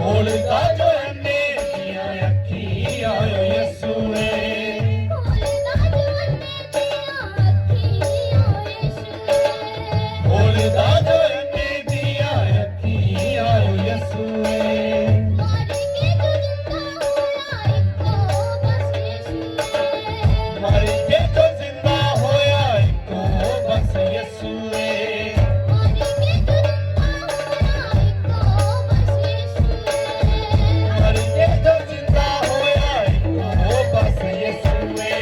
खोलता जो अंडे दिया अखी आयो यसुए खोलता जो अंडे दिया अखी आयो यसुए मर के जो जिंदा होया इको बस यसुए मर के जो जिंदा होया इको बस यसुए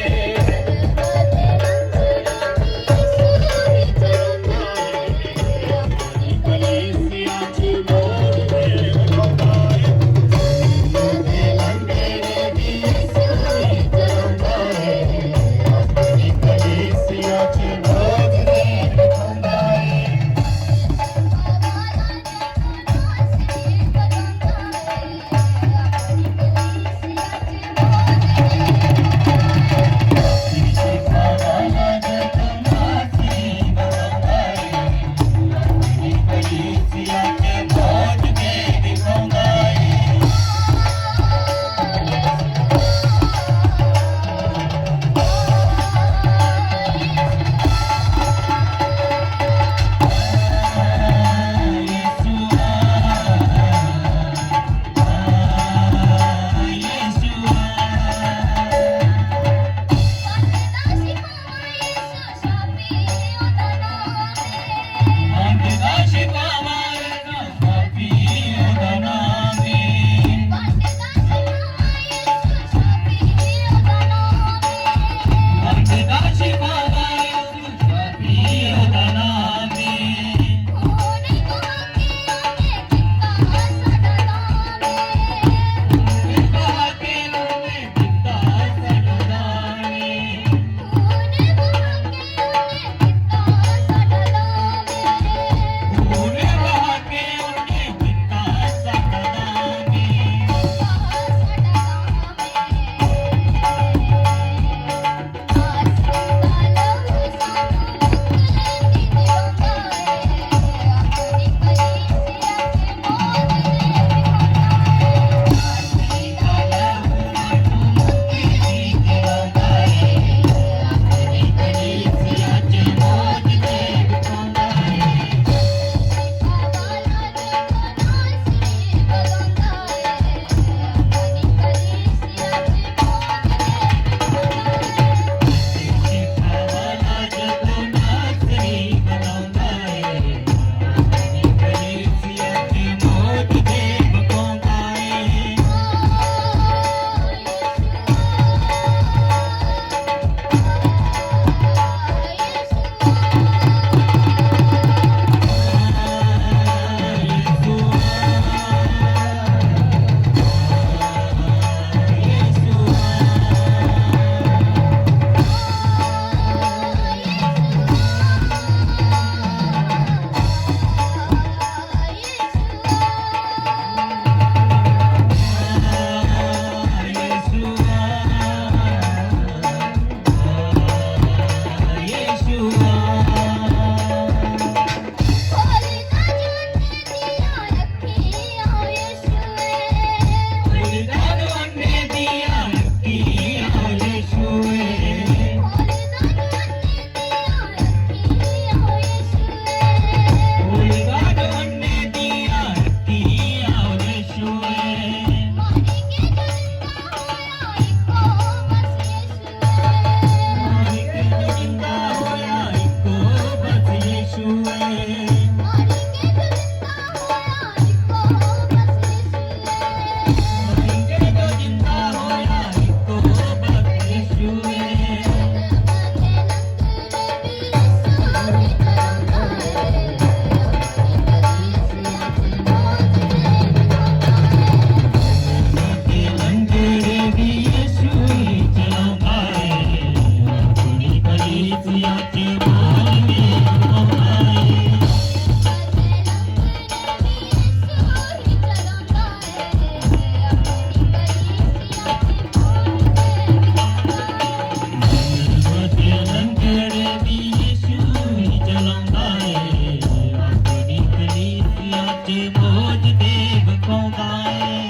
मोज देव को गाए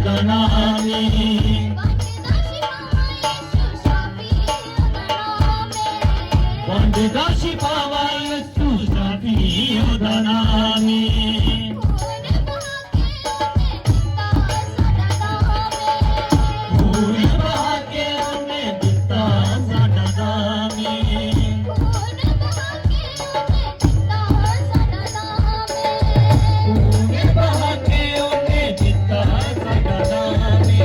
नामी वंददा शिपावा यसु शाफियो दा नामी फूल बहा के उन्हें दिता साडा दामी फूल बहा के उन्हें दिता साडा दामी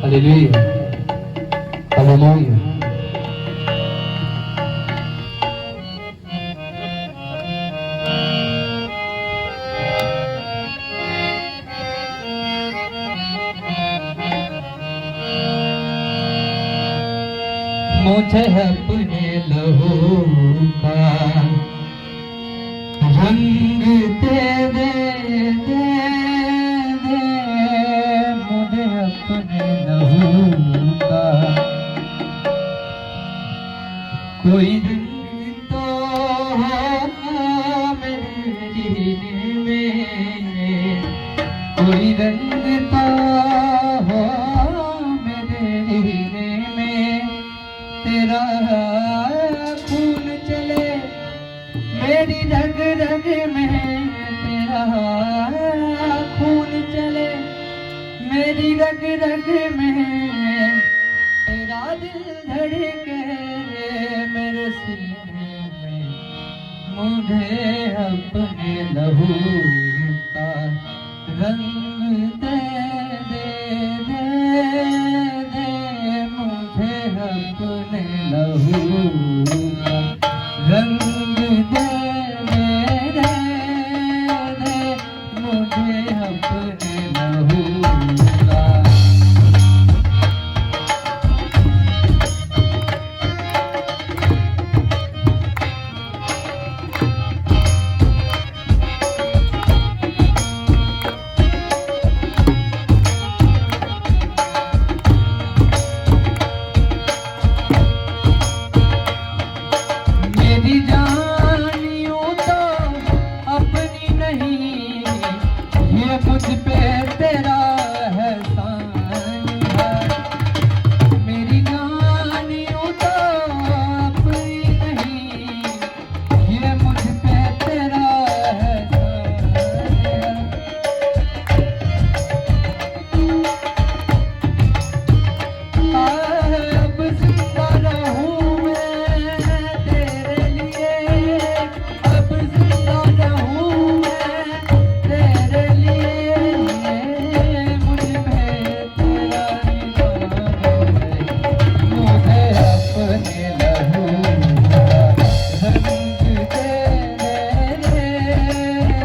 हालेलुया, हालेलुया। मुझे अपने लहू का रंग दे दे दे दे, मुझे अपने लहू का कोई रंग तो हो मेरे जीने में, कोई रंग तो हो मेरे जीने में, तेरा खून चले मेरी रग रग में, तेरा खून चले मेरी रग रग में, तेरा दिल धड़के मेरे सीने में, मुझे अपने लहू का रंग दे दे दे दे, मुझे अपने लहू का रंग दे दे दे दे, मुझे अपने लहू का। मेरी जानियों तो अपनी नहीं, ये मुझ पे तेरा एहसान है। मेरी जानियों तो अपनी नहीं, ये मुझ पे तेरा एहसान है। अब जिंदा रहूं मैं तेरे लिए, अब जिंदा रहूं मैं तेरे लिए, मुझ पे तेरा इनाम है, मुझे अपने लहू का रंग दे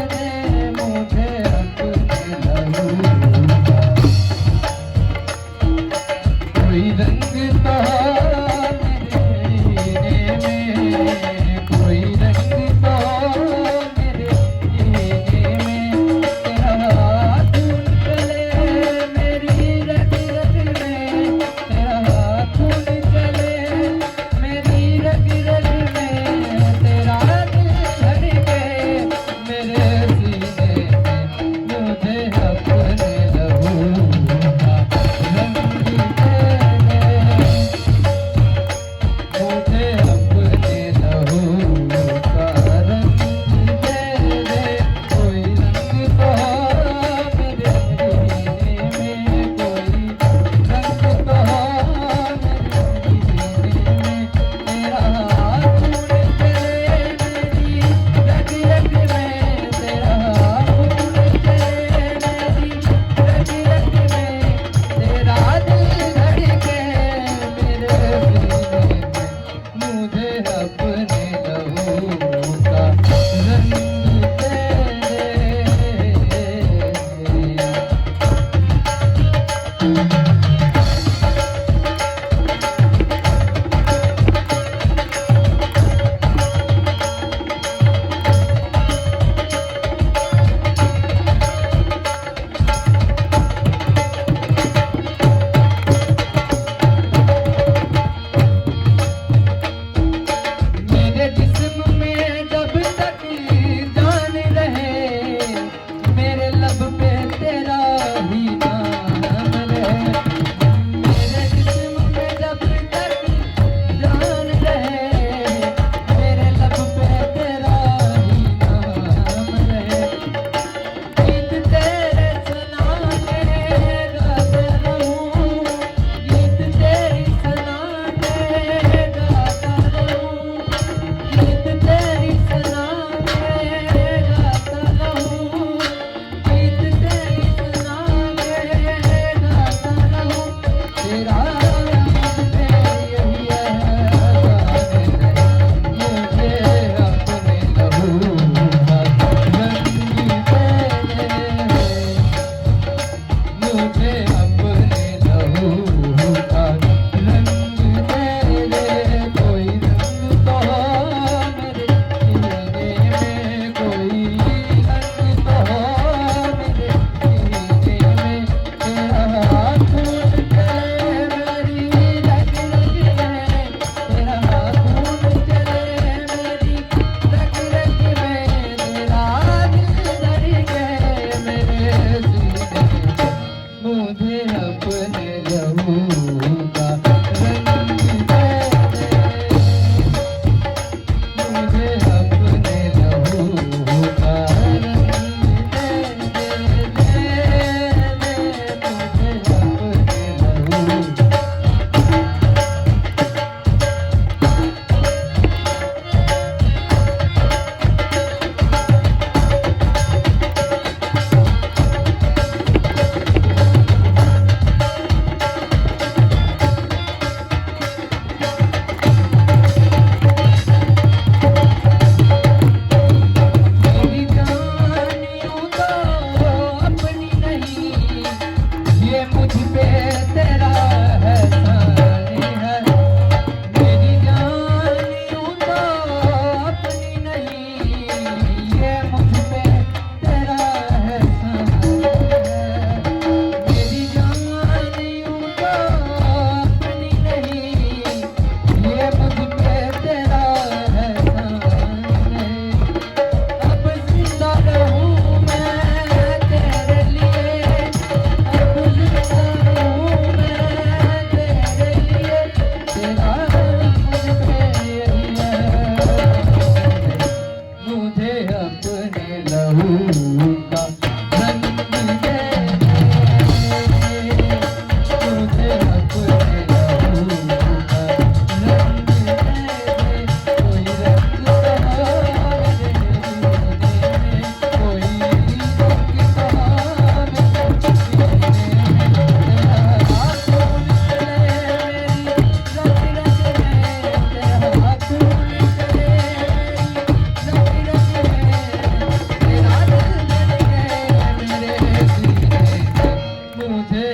दे, मुझे अपने लहू का कोई रंग तो मेरे जीने में, कोई रंग तो मेरे जीने में, तेरा खून चले मेरी रग रग में, तेरा खून चले मेरी रग रग में, तेरा दिल धड़के मेरे सीने में, मुझे अपने लहू का रंग दे दे पे तेरा एहसान है। मेरी जान यूं तो अपनी नहीं, ये मुझ पे तेरा एहसान है। मेरी जान यूं तो अपनी नहीं, ये मुझ पे तेरा एहसान है। अब जिंदा रहूं मैं तेरे लिए, अब जिंदा रहूं मैं तेरे लिए, तेरा मुझ पे यही है। मुझे अपने लहू का रंग दे दे, मुझे अपने लहू का रंग दे दे। कोई रंग कहाँ मेरे जीने में, कोई रंग कहाँ मेरे जीने में। तेरा हाथ निकले मेरी रग रग में, तेरा हाथ निकले मेरी रग रग में, तेरा दिल धड़के मेरे सीने में। मुझे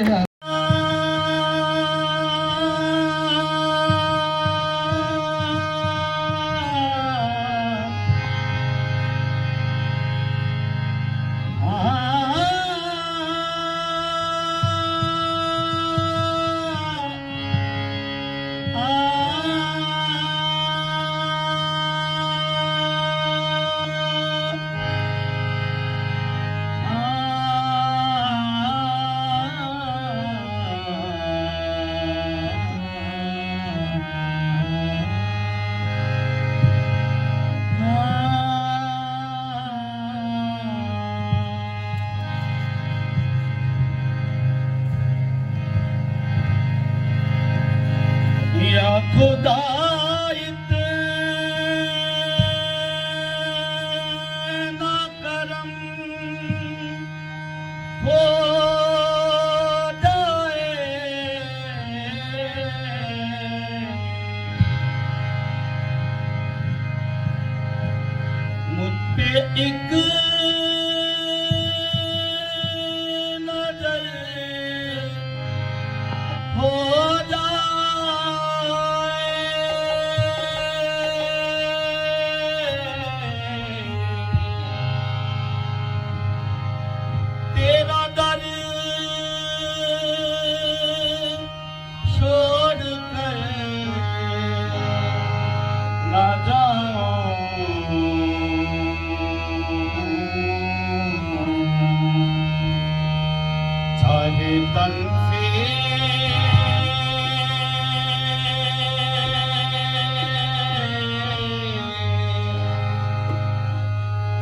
या खुदा इतना करम हो जाए, मुझ पे एक नजर हो तेरा दर छोड़ कर ना जाऊं, चाहे तन से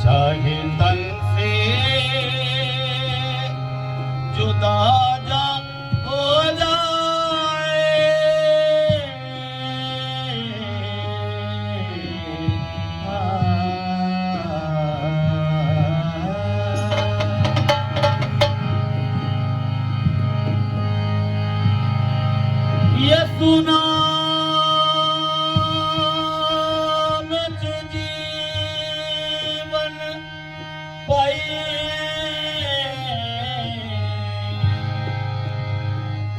चाहे तन से जुदा जा हो जाए, ये सुना मुझ जीवन पाए,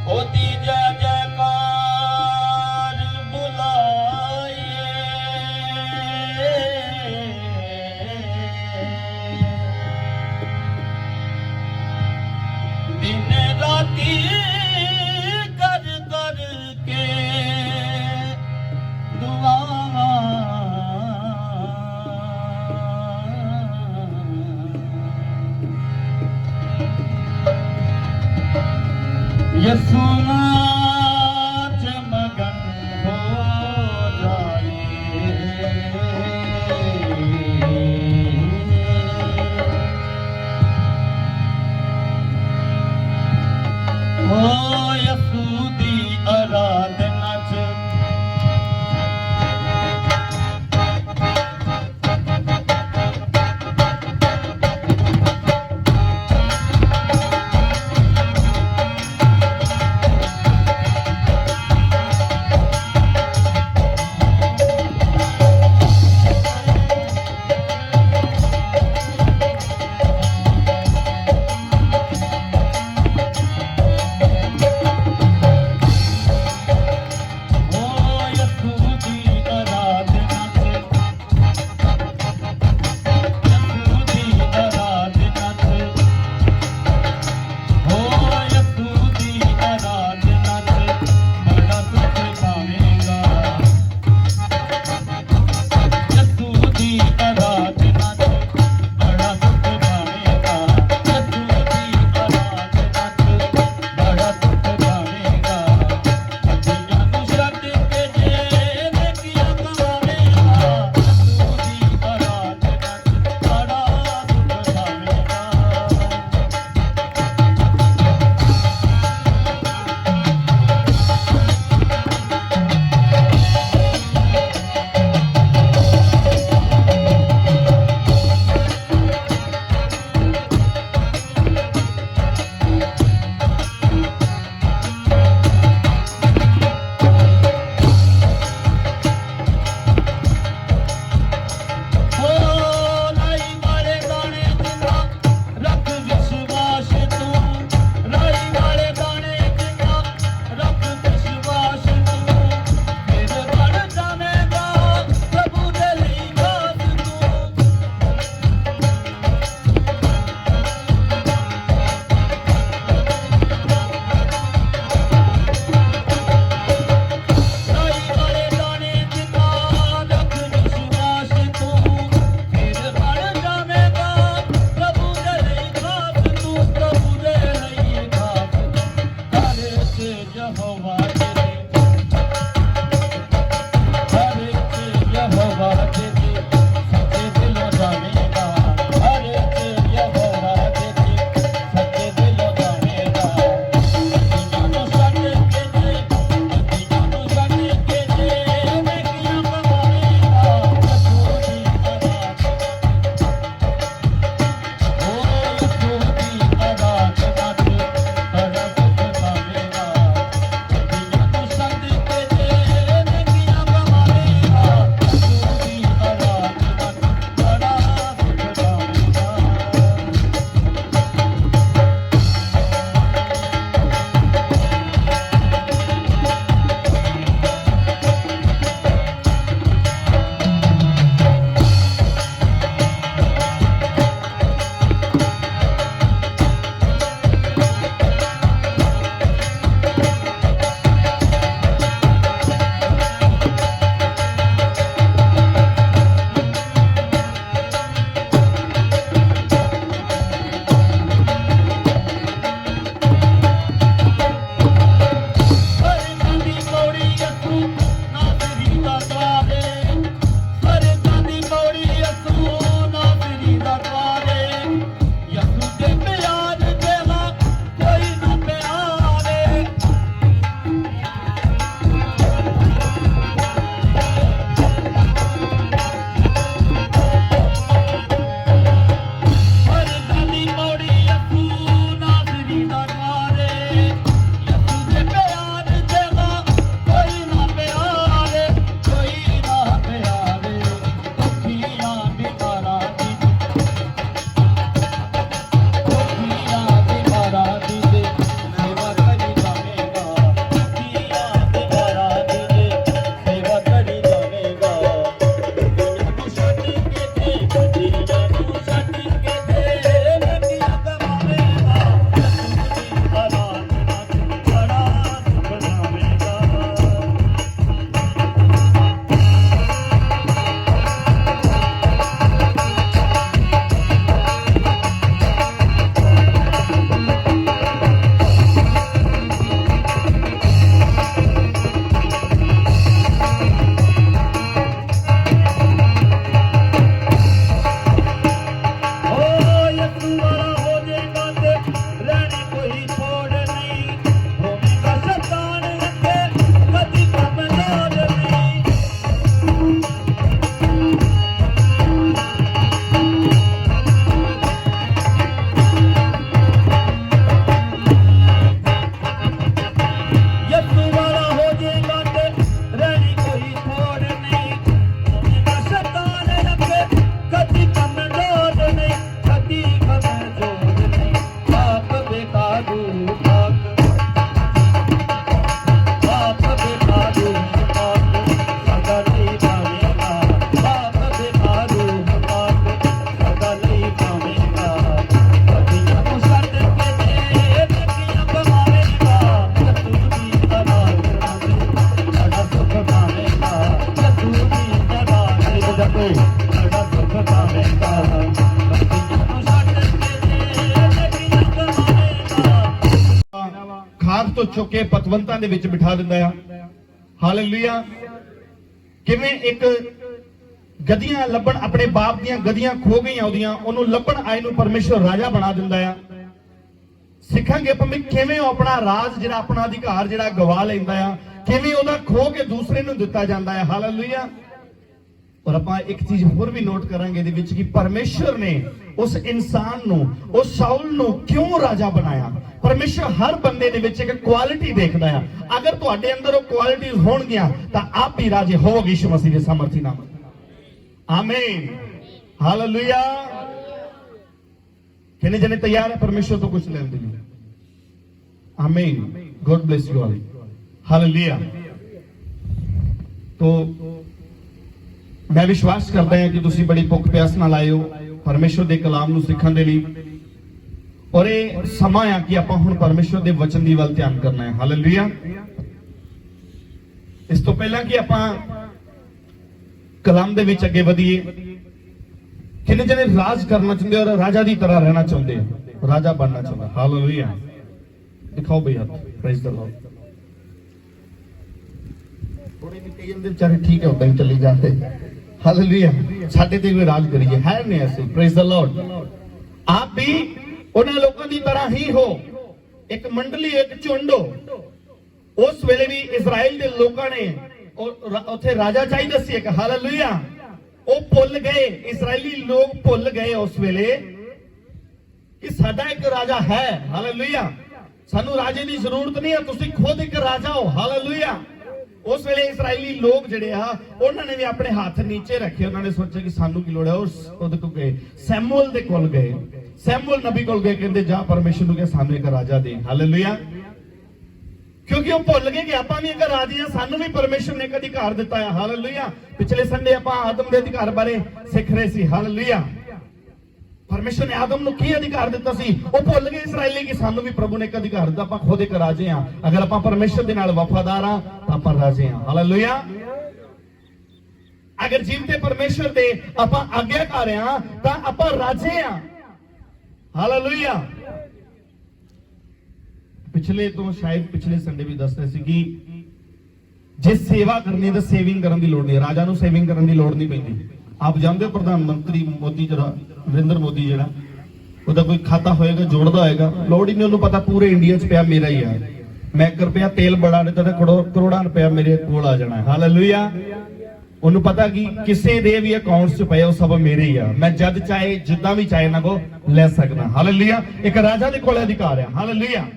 होती जय जयकार बुलाए, दिन राती कर कर के दुआ, ये सुना मगन हो जाए, हो यसूदी आराधना च ਚੁੱਕ ਕੇ ਪਤਵੰਤਾਂ ਦੇ ਵਿੱਚ ਬਿਠਾ ਦਿੰਦਾ ਆ। ਹਾਲੇਲੂਇਆ। ਕਿਵੇਂ ਇੱਕ ਗਧੀਆਂ ਲੱਭਣ, ਆਪਣੇ ਬਾਪ ਦੀਆਂ ਗਧੀਆਂ ਖੋ ਗਈਆਂ ਉਹਦੀਆਂ, ਉਹਨੂੰ ਲੱਭਣ ਆਏ ਨੂੰ ਪਰਮੇਸ਼ਰ ਰਾਜਾ ਬਣਾ ਦਿੰਦਾ ਆ। ਸਿੱਖਾਂਗੇ ਆਪਾਂ ਵੀ ਕਿਵੇਂ ਉਹ ਆਪਣਾ ਰਾਜ ਜਿਹੜਾ, ਆਪਣਾ ਅਧਿਕਾਰ ਜਿਹੜਾ ਗਵਾ ਲੈਂਦਾ ਆ, ਕਿਵੇਂ ਉਹਦਾ ਖੋ ਕੇ ਦੂਸਰੇ ਨੂੰ ਦਿੱਤਾ ਜਾਂਦਾ ਹੈ। ਹਾਲੇਲੂਇਆ। ਔਰ ਆਪਾਂ ਇੱਕ ਚੀਜ਼ ਹੋਰ ਵੀ ਨੋਟ ਕਰਾਂਗੇ ਇਹਦੇ ਵਿੱਚ ਕਿ ਪਰਮੇਸ਼ਰ ਨੇ ਉਸ ਇਨਸਾਨ ਨੂੰ, ਉਸ ਸ਼ਾਉਲ ਨੂੰ ਕਿਉਂ ਰਾਜਾ ਬਣਾਇਆ। ਪਰਮੇਸ਼ਰ ਹਰ ਬੰਦੇ ਦੇ ਵਿੱਚ ਇੱਕ ਕੁਆਲਿਟੀ ਦੇਖਦਾ ਆ। ਅਗਰ ਤੁਹਾਡੇ ਅੰਦਰ ਉਹ ਕੁਆਲਿਟੀਆਂ ਹੋਣਗੀਆਂ ਤਾਂ ਆਪ ਹੀ ਰਾਜੇ ਹੋਵੋਗੇ ਯਿਸੂ ਮਸੀਹ ਦੇ ਸਮਰਥੀ ਨਾਲ। ਆਮੀਨ। ਹਾਲੇਲੂਇਆ। कितने जने तैयार है परमेश्वर तो कुछ लेने देने? आमीन। God bless you all. Hallelujah. तो मैं विश्वास करता हूं कि तुसी बड़ी भुख प्यास नाल आए हो परमेश्वर दे कलाम नूं सिੱਖਣ ਦੇ ਲਈ। और ये समा आ कि ਆਪਾਂ ਹੁਣ परमेश्वर ਦੇ वचन ਦੀ ਵੱਲ ਧਿਆਨ ਕਰਨਾ ਹੈ। ਹਾਲੇਲੂਇਆ। ਇਸ ਤੋਂ ਪਹਿਲਾਂ ਕਿ ਆਪਾਂ ਕਲਾਮ ਦੇ ਵਿੱਚ ਅੱਗੇ ਵਧੀਏ, कितने जने राज करना चाहते और राजा की तरह रहना चाहते हैं, राजा बनना चाहते। हालेलुया। दिखाओ भैया, प्रेज द लॉर्ड। थोड़े भी कई जने बेचारे ठीक है उदा ही चले जाते। हालेलुया। साडे ते कोई राज करिए है नहीं ऐसे। Praise the Lord. आप भी उन लोगों की तरह ही हो, एक मंडली, एक झुंड हो। उस वेले भी इजराइल के लोगों ने उत्थे राजा चाहिए सी एक। हालेलुया। वो भुल गए, इजरायली लोग भुल गए उस वेले कि साडा एक राजा है। हालेलुया। सानू राजे की जरूरत नहीं है, तुसी खुद एक राजा हो। हालेलुया। उस वेले इजरायली लोग जिहड़े आ उन्होंने भी अपने हाथ नीचे रखे। उन्होंने सोचा कि सानू की लोड़ है। उस को गए, सैमुअल दे कोल गए, सैमुअल नबी कोल गए, कहंदे जा परमेश्वर नूं कह सानू एक राजा दे। हालेलुया। क्योंकि वो भुल गए कि आप भी एक राजे हैं, सानू भी परमेश्वर ने एक अधिकार दिता है। हालेलुया। पिछले संडे आप आदम के अधिकार बारे सीख रहे सी। हालेलुया। परमेश्वर ने आदम नूं की अधिकार दिता सी, वो भुल गए इसराइली कि सानू भी प्रभु ने एक अधिकार दिता, आप खुद एक राजे हां। अगर आप परमेश्वर दे नाल वफादार हां तां आप राजे हां। हालेलुया। अगर जीवते परमेश्वर दे आप आज्ञाकार हां तां आप राजे हां। हालेलुया। पिछले तो शायद पिछले संडे भी दस रहे सी कि जे सेवा करनी तो सेविंग करने की लोड़ नहीं, राजा नूं सेविंग करने की लोड़ नहीं पैंदी। आप जानते हो प्रधानमंत्री मोदी जरा नरेंद्र मोदी जरा ਉਹਦਾ कोई खाता होएगा जोड़ता होएगा, लोड़ ही नहीं ਉਹਨੂੰ पता पूरे इंडिया च ਪਿਆ मेरा ही है। मैं 1 रुपया तेल बड़ा नहीं तो करोड़ां रुपया मेरे कोल आ जाना है। हालेलुया। ਉਹਨੂੰ पता कि किसी दे भी अकाउंट च पए ਉਹ सब मेरे ही आ, मैं जद चाहे जिद्दां भी चाहे ना को ले सकदा। हालेलुया। एक राजा दे कोल अधिकार है। हालेलुया।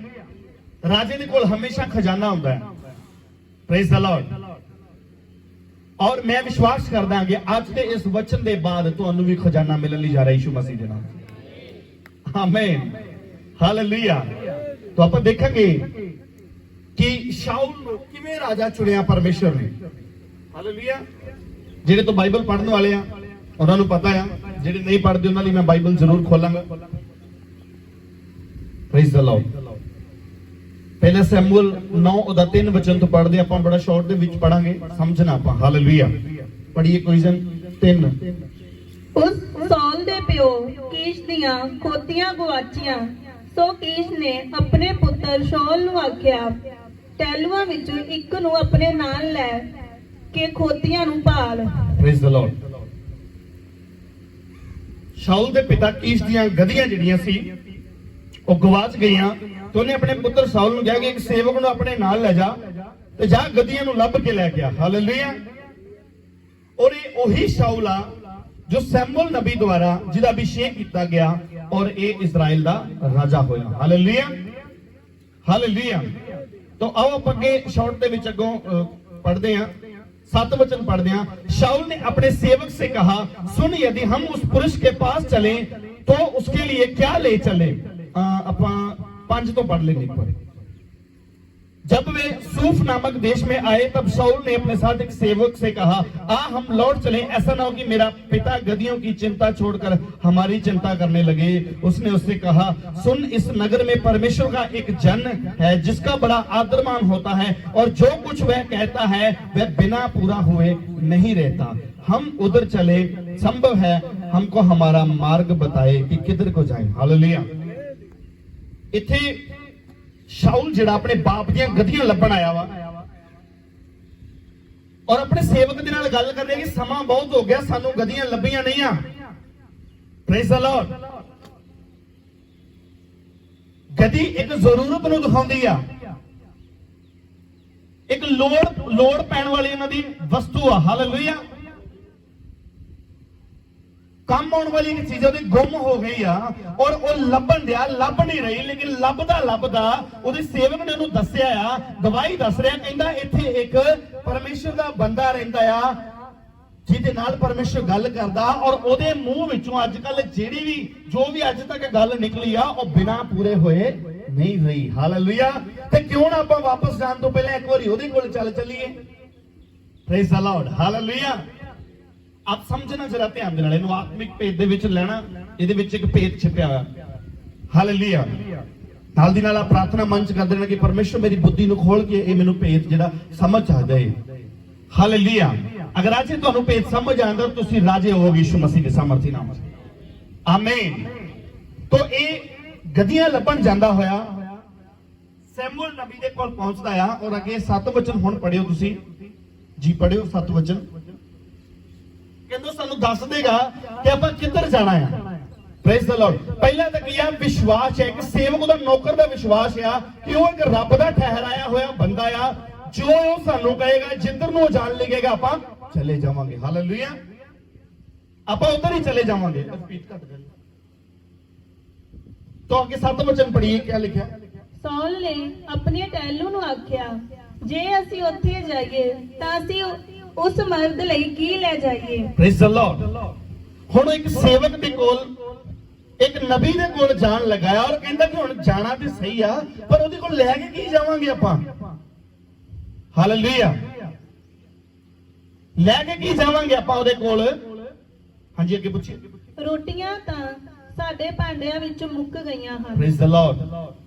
राजे दे कोल हमेशा खजाना होता है। Praise the Lord. और मैं विश्वास करदा कि आज के इस वचन के बाद तुहानू भी खजाना मिलने लई जा रहा है यीशु मसीह दे नाम। आमीन। हालेलुया। तो आप देखेंगे कि शाऊल नूं किवें राजा चुनिया परमेश्वर ने। हालेलुया। जिहड़े तो बाइबल पढ़ने वाले आ उन्हां नूं पता है, जिहड़े नहीं पढ़ते उन्हां लई मैं बाइबल जरूर खोलांगा। Praise the Lord. पहले सैमुअल 9 ਉਹਦਾ 3 वचन तो पढ़दे ਆਪਾਂ, बड़ा शॉर्ट ਦੇ ਵਿੱਚ ਪੜਾਂਗੇ, ਸਮਝਣਾ ਆਪਾਂ। ਹਾਲੇਲੂਇਆ। ਪੜ੍ਹੀਏ ਕੁਇਜ਼ਨ 3। उस सौल दे प्यो कीश दियां खोतियां गवाचियां, सो कीश ने अपने पुत्र शौल नूं आख्या, टहलुआं विचों इक नूं अपने नाल लै के खोतियां नूं पाल। Praise the Lord. शाऊल दे पिता कीश ਦੀਆਂ ਗਧੀਆਂ ਜਿਹੜੀਆਂ ਸੀ ਉਹ ਗਵਾਚ ਗਈਆਂ, तो उन्हें अपने पुत्र शाऊल ਨੂੰ ਕਿਹਾ ਕਿ ਇੱਕ ਸੇਵਕ ਨੂੰ ਆਪਣੇ ਨਾਲ ਲੈ ਜਾ ਤੇ ਜਾ ਗਧੀਆਂ ਨੂੰ ਲੱਭ ਕੇ ਲੈ ਕੇ ਆ। ਹਾਲੇਲੂਇਆ। और ये वही शाऊल आ जो सैमुअल नबी द्वारा जिहदा अभिषेक किया गया और ये इजराइल दा राजा होया। हालेलुया। हालेलुया। तो आओ आप अगे शॉर्ट दे विच अगों पढ़दे हां। 7 वचन पढ़दे हां। शाऊल ने अपने सेवक से कहा, सुन यदि हम उस पुरुष के पास चले तो उसके लिए क्या ले चले। आप 5 तो पढ़ लेंगे एक बार। जब वे सूफ नामक देश में आए तब शाऊल ने अपने साथ एक सेवक से कहा, आ हम लौट चले, ऐसा ना हो कि मेरा पिता गधियों की चिंता छोड़कर हमारी चिंता करने लगे। उसने उससे कहा, सुन इस नगर में परमेश्वर का एक जन है जिसका बड़ा आदरमान होता है और जो कुछ वह कहता है वह बिना पूरा हुए नहीं रहता। हम उधर चले, संभव है हमको हमारा मार्ग बताए कि किधर को जाए। हालेलुया। इथे शाऊल जिहड़ा अपने बाप ਦੀਆਂ ਗਧੀਆਂ ਲੱਭਣ ਆਇਆ ਵਾ ਔਰ ਆਪਣੇ ਸੇਵਕ ਦੇ ਨਾਲ ਗੱਲ ਕਰ ਰਿਹਾ ਕਿ ਸਮਾਂ ਬਹੁਤ ਹੋ ਗਿਆ, ਸਾਨੂੰ ਗਧੀਆਂ ਲੱਭੀਆਂ ਨਹੀਂ ਆ। Praise the Lord. ਗਧੀ ਇੱਕ ਜ਼ਰੂਰਤ ਨੂੰ ਦਿਖਾਉਂਦੀ ਆ, ਇੱਕ ਲੋੜ ਪੈਣ ਵਾਲੀ ਉਹਨਾਂ ਦੀ ਵਸਤੂ ਆ। ਹਾਲੇਲੂਇਆ। ਕੰਮ ਆਉਣ ਵਾਲੀ ਇੱਕ ਚੀਜ਼ ਉਹਦੀ ਗੁੰਮ ਹੋ ਗਈ ਆ ਔਰ ਉਹ ਲੱਭ ਨਹੀਂ ਰਹੀ, ਲੇਕਿਨ ਲੱਭਦਾ ਉਹਦੇ ਸੇਵਕ ਨੇ ਉਹਨੂੰ ਦੱਸਿਆ ਆ, ਗਵਾਹੀ ਦੱਸ ਰਿਹਾ, ਕਹਿੰਦਾ ਇੱਥੇ ਇੱਕ ਪਰਮੇਸ਼ਰ ਦਾ ਬੰਦਾ ਰਹਿੰਦਾ ਆ ਜਿਹਦੇ ਨਾਲ ਪਰਮੇਸ਼ਰ ਗੱਲ ਕਰਦਾ ਔਰ ਉਹਦੇ ਮੂੰਹ ਵਿੱਚੋਂ ਅੱਜ ਕੱਲ ਜੋ ਵੀ ਅੱਜ ਤੱਕ ਗੱਲ ਨਿਕਲੀ ਆ ਉਹ ਬਿਨਾਂ ਪੂਰੇ ਹੋਏ ਨਹੀਂ ਰਹੀ। ਹਾਲੇਲੂਇਆ। ਤੇ ਕਿਉਂ ਨਾ ਆਪਾਂ ਵਾਪਸ ਜਾਣ ਤੋਂ ਪਹਿਲਾਂ ਇੱਕ ਵਾਰੀ ਉਹਦੇ ਕੋਲ ਚੱਲੀਏ। Praise the Lord. ਹਾਲੇਲੂਇਆ। ਆਪ ਸਮਝਣਾ ਜਰਾ ਧਿਆਨ ਦੇ ਨਾਲ, ਇਹਨੂੰ ਆਤਮਿਕ ਭੇਦ ਦੇ ਵਿੱਚ ਲੈਣਾ। ਇਹਦੇ ਵਿੱਚ ਇੱਕ ਭੇਦ ਛਿਪਿਆ ਹੋਇਆ। ਹਾਲੇਲੂਇਆ। ਨਾਲ ਦੀ ਨਾਲ ਆ ਪ੍ਰਾਰਥਨਾ ਮੰਚ ਕਰ ਦੇਣਾ ਕਿ ਪਰਮੇਸ਼ਰ ਮੇਰੀ ਬੁੱਧੀ ਨੂੰ ਖੋਲ ਕੇ ਇਹ ਮੈਨੂੰ ਭੇਦ ਜਿਹੜਾ ਸਮਝ ਆ ਜਾਏ। ਹਾਲੇਲੂਇਆ। ਅਗਰ ਅੱਜ ਤੁਹਾਨੂੰ ਭੇਦ ਸਮਝ ਆਉਂਦਾ ਤੁਸੀਂ ਰਾਜੇ ਹੋਵੋਗੇ ਯਿਸੂ ਮਸੀਹ ਦੇ ਸਾਮਰਥੀ ਨਾਮ ਨਾਲ। ਆਮੀਨ। तो ਇਹ ਗਧੀਆਂ ਲੱਭਣ ਜਾਂਦਾ ਹੋਇਆ ਸੈਮੂਅਲ ਨਬੀ ਦੇ ਕੋਲ ਪਹੁੰਚਦਾ ਆ ਔਰ ਅੱਗੇ 7 ਵਚਨ ਹੁਣ ਪੜਿਓ ਤੁਸੀਂ ਜੀ, ਪੜਿਓ 7 ਵਚਨ। ਕਹਿੰਦਾ ਸਾਨੂੰ ਦੱਸ ਦੇਗਾ ਕਿ ਆਪਾਂ ਕਿੱਧਰ ਜਾਣਾ ਆ। Praise the Lord. ਪਹਿਲਾਂ ਤਾਂ ਕੀ ਆ, ਵਿਸ਼ਵਾਸ ਹੈ, ਇੱਕ ਸੇਵਕ ਦਾ ਨੌਕਰ ਦਾ ਵਿਸ਼ਵਾਸ ਆ ਕਿ ਉਹ ਇੱਕ ਰੱਬ ਦਾ ਠਹਿਰਾਇਆ ਹੋਇਆ ਬੰਦਾ ਆ, ਜੋ ਉਹ ਸਾਨੂੰ ਕਹੇਗਾ ਜਿੱਧਰ ਨੂੰ ਜਾਣ ਲੱਗੇਗਾ ਆਪਾਂ ਚਲੇ ਜਾਵਾਂਗੇ। ਹਾਲੇਲੂਇਆ। ਆਪਾਂ ਉਧਰ ਹੀ ਚਲੇ ਜਾਵਾਂਗੇ। ਸਪੀਡ ਘੱਟ ਕਰ। तो आगे 7 वचन पढ़िए, क्या लिखा। ਸੌਲ ਨੇ ਆਪਣੇ ਟਹਿਲੂ ਨੂੰ ਆਖਿਆ, ਜੇ ਅਸੀਂ ਉੱਥੇ ਜਾਈਏ ਤਾਂ ਅਸੀਂ ਉਸ ਮਰਦ ਲਈ ਕੀ ਲੈ ਜਾਈਏ। Praise the Lord. ਹੁਣ ਇੱਕ ਸੇਵਕ ਦੇ ਕੋਲ ਇੱਕ ਨਬੀ ਦੇ ਕੋਲ ਜਾਣ ਲਗਾਇਆ ਔਰ ਕਹਿੰਦਾ ਕਿ ਹੁਣ ਜਾਣਾ ਤੇ ਸਹੀ ਆ ਪਰ ਉਹਦੇ ਕੋਲ ਲੈ ਕੇ ਕੀ ਜਾਵਾਂਗੇ ਆਪਾਂ। ਹਾਲੇਲੂਇਆ। ਲੈ ਕੇ ਕੀ ਜਾਵਾਂਗੇ ਆਪਾਂ ਉਹਦੇ ਕੋਲ। ਹਾਂਜੀ ਅੱਗੇ ਪੁੱਛੀਏ। ਰੋਟੀਆਂ ਤਾਂ ਸਾਡੇ ਭਾਂਡਿਆਂ ਵਿੱਚ ਮੁੱਕ ਗਈਆਂ ਹਨ। Praise the Lord.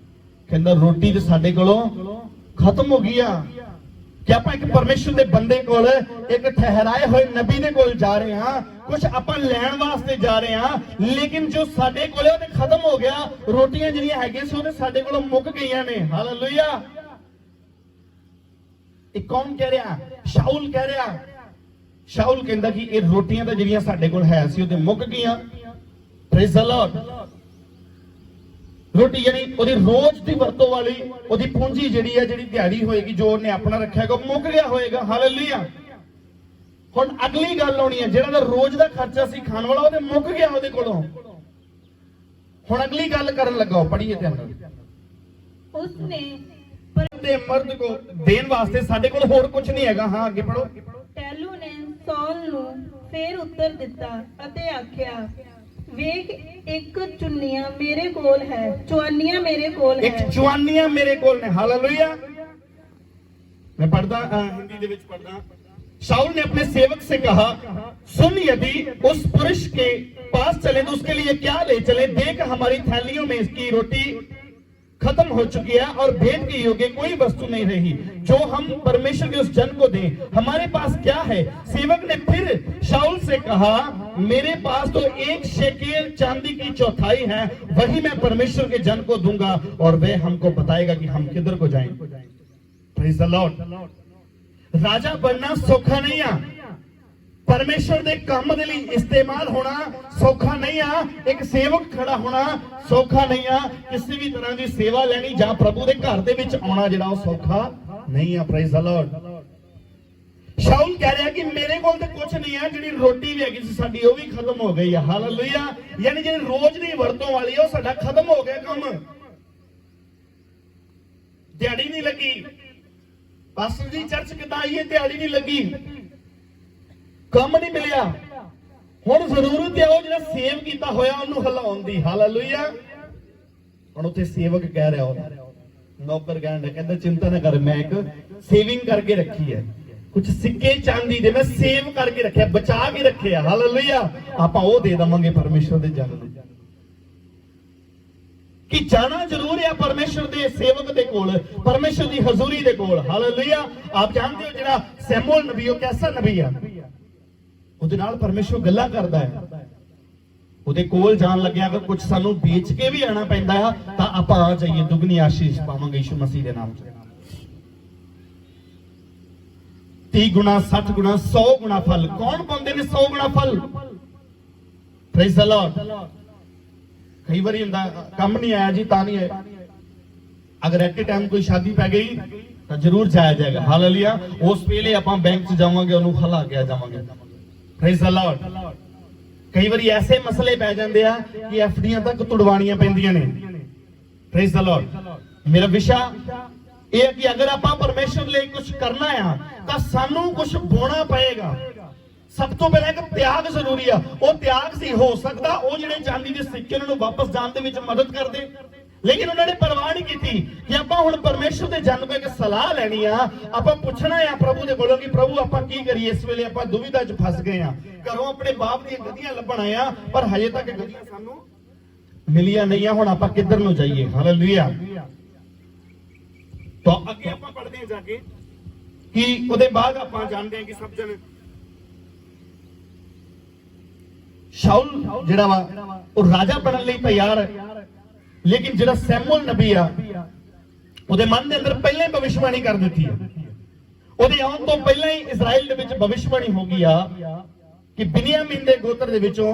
ਕਹਿੰਦਾ ਰੋਟੀ ਤੇ ਸਾਡੇ ਕੋਲੋਂ ਖਤਮ ਹੋ ਗਈ ਆ ਕਿ ਆਪਾਂ ਇੱਕ ਪਰਮੇਸ਼ਰ ਦੇ ਬੰਦੇ ਕੋਲ, ਇੱਕ ਠਹਿਰਾਏ ਹੋਏ ਨਬੀ ਦੇ ਕੋਲ ਜਾ ਰਹੇ ਹਾਂ, ਕੁਝ ਆਪਾਂ ਲੈਣ ਵਾਸਤੇ ਜਾ ਰਹੇ ਹਾਂ, ਲੇਕਿਨ ਜੋ ਸਾਡੇ ਕੋਲੇ ਉਹ ਤੇ ਖਤਮ ਹੋ ਗਿਆ। ਰੋਟੀਆਂ ਜਿਹੜੀਆਂ ਹੈਗੀਆਂ ਸੀ ਉਹ ਸਾਡੇ ਕੋਲੋਂ ਮੁੱਕ ਗਈਆਂ ਨੇ। ਹਾਲੇਲੂਇਆ। ਇਹ ਕੌਣ ਕਹਿ ਰਿਹਾ? ਸ਼ਾਊਲ ਕਹਿ ਰਿਹਾ। ਸ਼ਾਊਲ ਕਹਿੰਦਾ ਕਿ ਇਹ ਰੋਟੀਆਂ ਤਾਂ ਜਿਹੜੀਆਂ ਸਾਡੇ ਕੋਲ ਹੈ ਸੀ ਉਹ ਤੇ ਮੁੱਕ ਗਈਆਂ। Praise the Lord. ਰੋਟੀ ਯਾਨੀ ਉਹਦੀ ਰੋਜ਼ ਦੀ ਵਰਤੋਂ ਵਾਲੀ ਉਹਦੀ ਪੂੰਜੀ ਜਿਹੜੀ ਹੈ, ਜਿਹੜੀ ਦਿਹਾੜੀ ਹੋਏਗੀ, ਜੋ ਉਹਨੇ ਆਪਣਾ ਰੱਖਿਆ ਹੋਏਗਾ, ਮੁੱਕ ਗਿਆ ਹੋਏਗਾ। ਹਾਲੇਲੂਇਆ। ਹੁਣ ਅਗਲੀ ਗੱਲ ਆਉਣੀ ਹੈ, ਜਿਹੜਾ ਦਾ ਰੋਜ਼ ਦਾ ਖਰਚਾ ਸੀ ਖਾਣ ਵਾਲਾ ਉਹਦੇ ਮੁੱਕ ਗਿਆ ਉਹਦੇ ਕੋਲੋਂ। ਹੁਣ ਅਗਲੀ ਗੱਲ ਕਰਨ ਲੱਗਾ, ਪੜ੍ਹੀਏ ਧਿਆਨ ਨਾਲ। ਉਸਨੇ ਤੇ ਮਰਦ ਕੋ ਦੇਣ ਵਾਸਤੇ ਸਾਡੇ ਕੋਲ ਹੋਰ ਕੁਝ ਨਹੀਂ ਹੈਗਾ। ਹਾਂ ਅੱਗੇ ਪੜੋ। ਟਹਿਲੂ ਨੇ ਸੌਲ ਨੂੰ ਫੇਰ ਉੱਤਰ ਦਿੱਤਾ ਅਤੇ ਆਖਿਆ, ਵੇਖ ਇੱਕ ਚੁੰਨੀਆਂ ਮੇਰੇ ਕੋਲ ਹੈ, ਚੁਆਨੀਆਂ ਮੇਰੇ ਕੋਲ ਇੱਕ ਹੈ। ਚੁਆਨੀਆਂ ਮੇਰੇ ਕੋਲ ਨੇ। ਹਾਲੇਲੂਇਆ। मैं पढ़ता हिंदी ਦੇ ਵਿੱਚ पढ़ता। शाऊल ने अपने सेवक से कहा, सुन यदि उस पुरुष के पास चले तो उसके लिए क्या ले चले। देख हमारी थैलियों में इसकी रोटी खत्म हो चुकी है और भेंट के योग्य कोई वस्तु नहीं रही जो हम परमेश्वर के उस जन को दें। हमारे पास क्या है। सेवक ने फिर शाऊल से कहा, मेरे पास तो 1 शेकेल चांदी की चौथाई है, वही मैं परमेश्वर के जन को दूंगा और वह हमको बताएगा कि हम किधर को जाएं। Praise the Lord. राजा बनना सौखा नहीं है। परमेश्वर ਦੇ ਕੰਮ ਦੇ ਲਈ ਇਸਤੇਮਾਲ ਹੋਣਾ ਸੌਖਾ ਨਹੀਂ ਆ। ਇੱਕ ਸੇਵਕ ਖੜਾ ਹੋਣਾ ਸੌਖਾ ਨਹੀਂ ਆ। ਕਿਸੇ ਵੀ ਤਰ੍ਹਾਂ ਦੀ ਸੇਵਾ ਲੈਣੀ ਜਾਂ ਪ੍ਰਭੂ ਦੇ ਘਰ ਦੇ ਵਿੱਚ ਆਉਣਾ ਜਿਹੜਾ ਉਹ ਸੌਖਾ ਨਹੀਂ ਆ। ਪ੍ਰਾਈਜ਼ ਦ ਲਾਰਡ। ਸ਼ਾਊਲ ਕਹਿ ਰਿਹਾ ਕਿ ਮੇਰੇ ਕੋਲ ਤੇ ਕੁਝ ਨਹੀਂ ਆ, ਜਿਹੜੀ ਰੋਟੀ ਵੀ ਹੈਗੀ ਸੀ ਸਾਡੀ ਉਹ ਵੀ ਖਤਮ ਹੋ ਗਈ ਆ। ਹਾਲੇਲੂਇਆ। ਯਾਨੀ ਜਿਹੜੀ ਰੋਜ਼ ਦੀ ਵਰਤੋਂ ਵਾਲੀ ਉਹ ਸਾਡਾ ਖਤਮ ਹੋ ਗਿਆ ਕੰਮ। ਦਿਹਾੜੀ ਨਹੀਂ ਲੱਗੀ। ਪਾਸਟਰ ਜੀ ਚਰਚ ਕਿਦਾਂ ਆਈਏ, ਦਿਹਾੜੀ ਨਹੀਂ ਲੱਗੀ, ਕੰਮ ਨਹੀਂ ਮਿਲਿਆ। ਹੁਣ ਜ਼ਰੂਰਤ ਹੈ ਉਹ ਜਿਹੜਾ ਸੇਵ ਕੀਤਾ ਹੋਇਆ ਉਹਨੂੰ ਹਿਲਾਉਣ ਦੀ। ਹਾਲੇਲੂਇਆ। ਹੁਣ ਉੱਥੇ ਸੇਵਕ ਕਹਿ ਰਿਹਾ, ਉਹ ਨੌਕਰ ਕਹਿੰਦਾ ਚਿੰਤਾ ਨਾ ਕਰ, ਮੈਂ ਇੱਕ ਸੇਵਿੰਗ ਕਰਕੇ ਰੱਖੀ ਹੈ, ਕੁਝ ਸਿੱਕੇ ਚਾਂਦੀ ਦੇ ਮੈਂ ਸੇਵ ਕਰਕੇ ਰੱਖਿਆ, ਬਚਾ ਕੇ ਰੱਖਿਆ। ਹਾਲੇਲੂਇਆ। ਆਪਾਂ ਉਹ ਦੇ ਦਵਾਂਗੇ ਪਰਮੇਸ਼ਰ ਦੇ ਜਨ ਨੂੰ। ਕਿ ਜਾਣਾ ਜ਼ਰੂਰ ਹੈ ਪਰਮੇਸ਼ਰ ਦੇ ਸੇਵਕ ਦੇ ਕੋਲ, ਪਰਮੇਸ਼ਰ ਦੀ ਹਜ਼ੂਰੀ ਦੇ ਕੋਲ। ਹਾਲੇਲੂਇਆ। ਆਪ ਜਾਣਦੇ ਹੋ ਜਿਹੜਾ ਸੈਮੂਅਲ ਨਬੀ ਉਹ ਕੈਸਾ ਨਬੀ ਆ। ਉਹਦੇ ਨਾਲ ਪਰਮੇਸ਼ਰ ਗੱਲਾਂ ਕਰਦਾ ਹੈ। ਉਹਦੇ ਕੋਲ ਜਾਣ ਲੱਗਿਆ ਅਗਰ ਕੁਝ ਸਾਨੂੰ ਵੇਚ ਕੇ ਵੀ ਆਣਾ ਪੈਂਦਾ ਆ ਤਾਂ ਆਪਾਂ ਆ ਜਾਈਏ, ਦੁੱਗਣੀ ਆਸ਼ੀਸ਼ ਪਾਵਾਂਗੇ ਯਿਸੂ ਮਸੀਹ ਦੇ ਨਾਮ 'ਚ। 30 ਗੁਣਾ 60 ਗੁਣਾ 100 ਗੁਣਾ ਫਲ। ਕੌਣ ਪਾਉਂਦੇ ਨੇ 100 ਗੁਣਾ ਫਲ? Praise the Lord. ਕਈ ਵਾਰੀ ਹੁੰਦਾ ਕੰਮ ਨਹੀਂ ਆਇਆ ਜੀ ਤਾਂ ਨਹੀਂ ਆਇਆ, ਅਗਰ ਐਟ ਟਾਈਮ ਕੋਈ ਸ਼ਾਦੀ ਪੈ ਗਈ ਤਾਂ ਜ਼ਰੂਰ ਜਾਇਆ ਜਾਏਗਾ। ਹਾਲੇਲੂਇਆ। ਉਸ ਵੇਲੇ ਆਪਾਂ ਬੈਂਕ 'ਚ ਜਾਵਾਂਗੇ, ਉਹਨੂੰ ਹਲਾ ਕੇ ਜਾਵਾਂਗੇ। Praise the Lord. ਕਈ ਵਾਰੀ ਐਸੇ ਮਸਲੇ ਪੈ ਜਾਂਦੇ ਆ ਕਿ ਐਫਡੀਆਂ ਤੱਕ ਤੁੜਵਾਣੀਆਂ ਪੈਂਦੀਆਂ ਨੇ। Praise the Lord. ਮੇਰਾ ਵਿਸ਼ਾ ਇਹ ਹੈ ਕਿ ਅਗਰ ਆਪਾਂ ਪਰਮੇਸ਼ਰ ਲਈ ਕੁਝ ਕਰਨਾ ਆ ਤਾਂ ਸਾਨੂੰ ਕੁਝ ਬੋਣਾ ਪਏਗਾ। ਸਭ ਤੋਂ ਪਹਿਲਾਂ ਇੱਕ ਤਿਆਗ ਜ਼ਰੂਰੀ ਆ। ਉਹ ਤਿਆਗ ਸੀ, ਹੋ ਸਕਦਾ ਉਹ ਜਿਹੜੇ ਚਾਂਦੀ ਦੇ ਸਿੱਕੇ ਉਹਨਾਂ ਨੂੰ ਵਾਪਸ ਜਾਣ ਦੇ ਵਿੱਚ ਮਦਦ ਕਰਦੇ, ਲੇਕਿਨ ਉਹਨਾਂ ਨੇ ਪਰਵਾਹ ਨਹੀਂ ਕੀਤੀ ਕਿ ਆਪਾਂ ਹੁਣ ਪਰਮੇਸ਼ਰ ਦੇ ਜਨ ਕੋਲ ਇੱਕ ਸਲਾਹ ਲੈਣੀ ਆ, ਆਪਾਂ ਪੁੱਛਣਾ ਆ ਪ੍ਰਭੂ ਦੇ ਕੋਲੋਂ ਕਿ ਪ੍ਰਭੂ ਆਪਾਂ ਕੀ ਕਰੀਏ। ਇਸ ਵੇਲੇ ਆਪਾਂ ਦੁਵਿਧਾ 'ਚ ਫਸ ਗਏ ਆ, ਘਰੋਂ ਆਪਣੇ ਬਾਪ ਦੀਆਂ ਗਧੀਆਂ ਲੱਭਣ ਆਏ ਆ ਪਰ ਹਜੇ ਤੱਕ ਗਧੀਆਂ ਸਾਨੂੰ ਮਿਲੀਆਂ ਨਹੀਂ ਆ, ਹੁਣ ਆਪਾਂ ਕਿੱਧਰ ਨੂੰ ਜਾਈਏ। ਹਾਲੇਲੂਇਆ। ਤਾਂ ਅੱਗੇ ਆਪਾਂ ਪੜ੍ਹਦੇ ਹਾਂ ਜਾ ਕੇ ਕਿ ਉਹਦੇ ਬਾਅਦ ਆਪਾਂ ਜਾਣਦੇ ਹਾਂ ਕਿ ਸਭ ਜਣ ਸ਼ਾਉਲ ਜਿਹੜਾ ਵਾ ਉਹ ਰਾਜਾ ਬਣਨ ਲਈ ਤਿਆਰ ਹੈ, ਲੇਕਿਨ ਜਿਹੜਾ ਸੈਮੂਅਲ ਨਬੀ ਆ ਉਹਦੇ ਮਨ ਦੇ ਅੰਦਰ ਪਹਿਲਾਂ ਹੀ ਭਵਿਸ਼ਵਾਣੀ ਕਰ ਦਿੱਤੀ ਹੈ। ਉਹਦੇ ਆਉਣ ਤੋਂ ਪਹਿਲਾਂ ਹੀ ਇਜ਼ਰਾਈਲ ਦੇ ਵਿੱਚ ਭਵਿਸ਼ਵਾਣੀ ਹੋ ਗਈ ਆ ਕਿ ਬਿਨਿਆਮੀਨ ਦੇ ਗੋਤਰ ਦੇ ਵਿੱਚੋਂ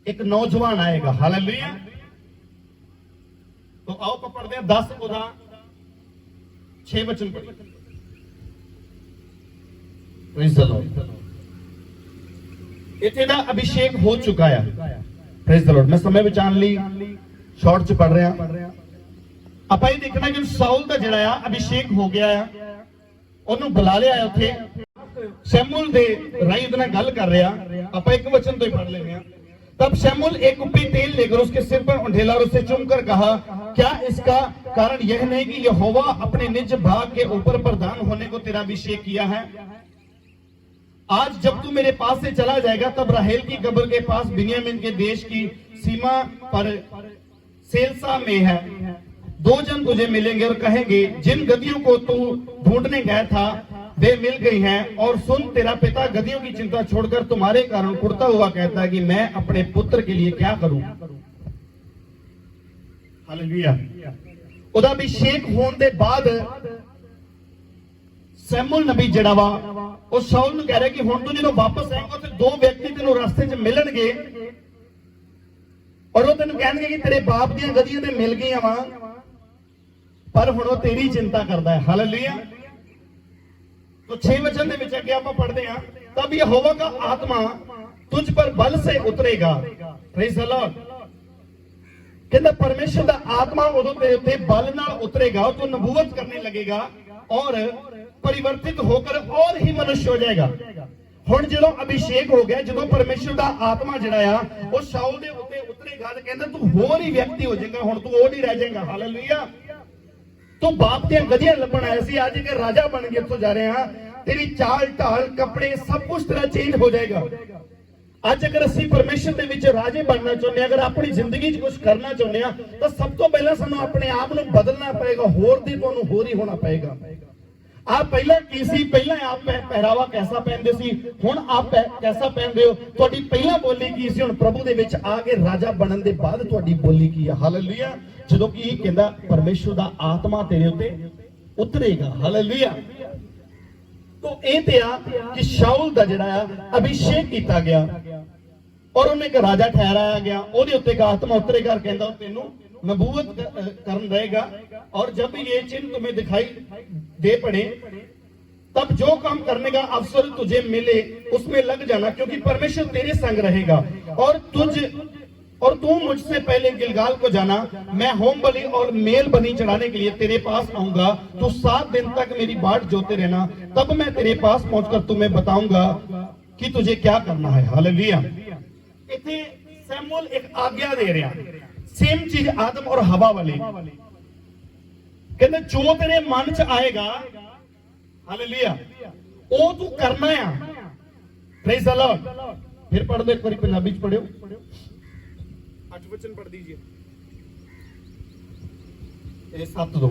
ਇੱਕ ਨੌਜਵਾਨ ਆਏਗਾ। ਹਾਲੇਲੂਇਆ। तो आओ ਆਪਾਂ ਪੜ੍ਹਦੇ ਹਾਂ 10 ਉਹਦਾ 6 ਵਚਨ ਪੜ੍ਹੀਏ। ਪ੍ਰਾਈਜ਼ ਦ ਲਾਰਡ। ਇੱਥੇ ਦਾ ਅਭਿਸ਼ੇਕ ਹੋ ਚੁੱਕਾ ਹੈ। ਪ੍ਰਾਈਜ਼ ਦ ਲਾਰਡ। ਮੈਂ ਸਮੇਂ ਬਚਾਉਣ ਲਈ ਸ਼ਾਰਟ ਚ ਪੜ੍ਹ ਰਿਹਾ। ਆਪਾਂ ਇਹ ਦੇਖਣਾ ਕਿ ਸਾਊਲ ਦਾ ਜਿਹੜਾ ਆ ਅਭਿਸ਼ੇਕ ਹੋ ਗਿਆ ਆ, ਉਹਨੂੰ ਬੁਲਾ ਲਿਆ ਉੱਥੇ शमूएल दे राही ਉਹਦੇ ਨਾਲ ਗੱਲ ਕਰ ਰਿਹਾ। ਆਪਾਂ ਇੱਕ वचन तो ही पढ़ लेंगे। तब शमूएल एक कुप्पी तेल लेकर उसके सिर पर उंडेला और उसे चूमकर कहा, क्या इसका कारण यह नहीं कि यहोवा अपने निज भाग के ऊपर प्रधान होने को तेरा अभिषेक किया है? आज जब तू मेरे पास से चला जाएगा तब राहेल की कब्र के पास बिन्यामीन के देश की सीमा पर सेल्सा में है, 2 जन तुझे मिलेंगे और कहेंगे, जिन गदियों को तू ढूंढने गया था वे मिल गई हैं, और सुन तेरा पिता गदियों की चिंता छोड़कर तुम्हारे कारण कुड़ता हुआ कहता है कि मैं अपने पुत्र के लिए क्या करूं। हालेलुया। ਉਹਦਾ ਅਭਿਸ਼ੇਕ ਹੋਣ ਦੇ ਬਾਅਦ ਸੈਮੂਅਲ ਨਬੀ ਜਿਹੜਾ ਵਾ ਉਹ ਸ਼ਾਉਲ ਨੂੰ ਕਹਿ ਰਿਹਾ ਕਿ ਹੁਣ ਤੂੰ ਜਦੋਂ ਵਾਪਸ ਆਏਂਗਾ ਤੇ 2 ਵਿਅਕਤੀ ਤੈਨੂੰ ਰਸਤੇ 'ਚ ਮਿਲਣਗੇ ਔਰ ਉਹ ਤੈਨੂੰ ਕਹਿਣਗੇ ਕਿ ਤੇਰੇ ਬਾਪ ਦੀਆਂ ਗਧੀਆਂ ਤੇ ਮਿਲ ਗਈਆਂ ਵਾ, ਪਰ ਹੁਣ ਉਹ ਤੇਰੀ ਚਿੰਤਾ ਕਰਦਾ ਹੈ। ਹਾਲੇਲੂਇਆ। तो 6 वचन ਦੇ ਵਿੱਚ ਅੱਗੇ ਆਪਾਂ ਪੜ੍ਹਦੇ ਹਾਂ, तब यहोवा का आत्मा तुझ पर बल से उतरेगा। Praise the Lord. ਕਹਿੰਦਾ ਪਰਮੇਸ਼ਰ ਦਾ ਆਤਮਾ ਉਦੋਂ ਤੇਰੇ ਉੱਤੇ ਬਲ ਨਾਲ ਉਤਰੇਗਾ, ਤੂੰ ਨਬੂਵਤ ਕਰਨੇ ਲੱਗੇਗਾ ਔਰ ਪਰਿਵਰਤਿਤ ਹੋकर और ही मनुष्य हो जाएगा। ਹੁਣ ਜਦੋਂ ਅਭਿਸ਼ੇਕ ਹੋ ਗਿਆ, ਜਦੋਂ ਪਰਮੇਸ਼ਰ ਦਾ ਆਤਮਾ ਜਿਹੜਾ ਆ ਉਹ ਸ਼ਾਉਲ ਦੇ ਉੱਤੇ ਉਤਰੇਗਾ ਤੇ ਕਹਿੰਦਾ ਤੂੰ ਹੋਰ ਹੀ ਵਿਅਕਤੀ ਹੋ ਜਾਏਗਾ, ਹੁਣ ਤੂੰ ਉਹ ਨਹੀਂ ਰਹਿ ਜਾਏਗਾ। ਹਾਲੇਲੂਇਆ। ਤੂੰ ਬਾਪ ਦੀਆਂ ਗਧੀਆਂ ਲੱਭਣ ਆਇਆ ਸੀ, ਅੱਜ ਇੱਕ ਰਾਜਾ ਬਣ ਕੇ ਇੱਥੋਂ ਜਾ ਰਹੇ ਹਾਂ, ਤੇਰੀ ਚਾਲ ਢਾਲ ਕੱਪੜੇ ਸਭ ਕੁਝ ਤੇਰਾ ਚੇਂਜ ਹੋ ਜਾਏਗਾ। ਅੱਜ ਅਗਰ ਅਸੀਂ ਪਰਮੇਸ਼ਰ ਦੇ ਵਿੱਚ ਰਾਜੇ ਬਣਨਾ ਚਾਹੁੰਦੇ ਹਾਂ, ਅਗਰ ਆਪਣੀ ਜ਼ਿੰਦਗੀ 'ਚ ਕੁਝ ਕਰਨਾ ਚਾਹੁੰਦੇ ਹਾਂ ਤਾਂ ਸਭ ਤੋਂ ਪਹਿਲਾਂ ਸਾਨੂੰ ਆਪਣੇ ਆਪ ਨੂੰ ਬਦਲਣਾ ਪਏਗਾ, ਹੋਰ ਦੀ ਤੁਹਾਨੂੰ ਹੋਰ ਹੀ ਹੋਣਾ ਪਏਗਾ। ਆਪ ਪਹਿਲਾਂ ਕੀ ਸੀ? ਪਹਿਲਾਂ ਆਪ ਪਹਿਰਾਵਾ ਕੈਸਾ ਪਹਿਨਦੇ ਸੀ, ਹੁਣ ਆਪ ਕੈਸਾ ਪਹਿਨਦੇ ਹੋ? ਤੁਹਾਡੀ ਪਹਿਲਾਂ ਬੋਲੀ ਕੀ ਸੀ, ਹੁਣ ਪ੍ਰਭੂ ਦੇ ਵਿੱਚ ਆ ਕੇ ਰਾਜਾ ਬਣਨ ਦੇ ਬਾਅਦ ਤੁਹਾਡੀ ਬੋਲੀ ਕੀ ਹੈ? ਹਾਲੇਲੂਇਆ। ਜਦੋਂ ਕਿ ਇਹ ਕਹਿੰਦਾ ਪਰਮੇਸ਼ਰ ਦਾ ਆਤਮਾ ਤੇਰੇ ਉੱਤੇ ਉਤਰੇਗਾ। ਹਾਲੇਲੂਇਆ। तो ਇਹ ਤੇ ਆ ਕਿ ਸ਼ਾਉਲ ਦਾ ਜਿਹੜਾ ਆ ਅਭਿਸ਼ੇਕ ਕੀਤਾ ਗਿਆ ਔਰ ਉਹਨੂੰ ਇੱਕ ਰਾਜਾ ਠਹਿਰਾਇਆ ਗਿਆ, ਉਹਦੇ ਉੱਤੇ ਇੱਕ ਆਤਮਾ ਉਤਰੇਗਾ, ਕਹਿੰਦਾ ਉਹ ਤੈਨੂੰ नबूवत करन रहेगा, और जब ये चिन्ह तुम्हें दिखाई दे पड़े तब जो काम करने का अवसर तुझे मिले उसमें लग जाना, क्योंकि परमेश्वर तेरे संग रहेगा। और तू मुझसे पहले गिलगाल को जाना, मैं होम बलि और मेल बलि चढ़ाने के लिए तेरे पास आऊंगा। तू 7 दिन तक मेरी बाट जोते रहना, तब मैं तेरे पास पहुंचकर तुम्हें बताऊंगा कि तुझे क्या करना है। हालेलुया। इथे सैमुअल एक आज्ञा दे रहा, सेम चीज आदम और हवा वाली, कहते जो तेरे मन च आएगा, हालेलुया, वो तू करना है। Praise the Lord. फिर पढ़ दो एक बार पंजाबी च पढ़ियो, 8 वचन पढ़ दीजिए, 7 दो।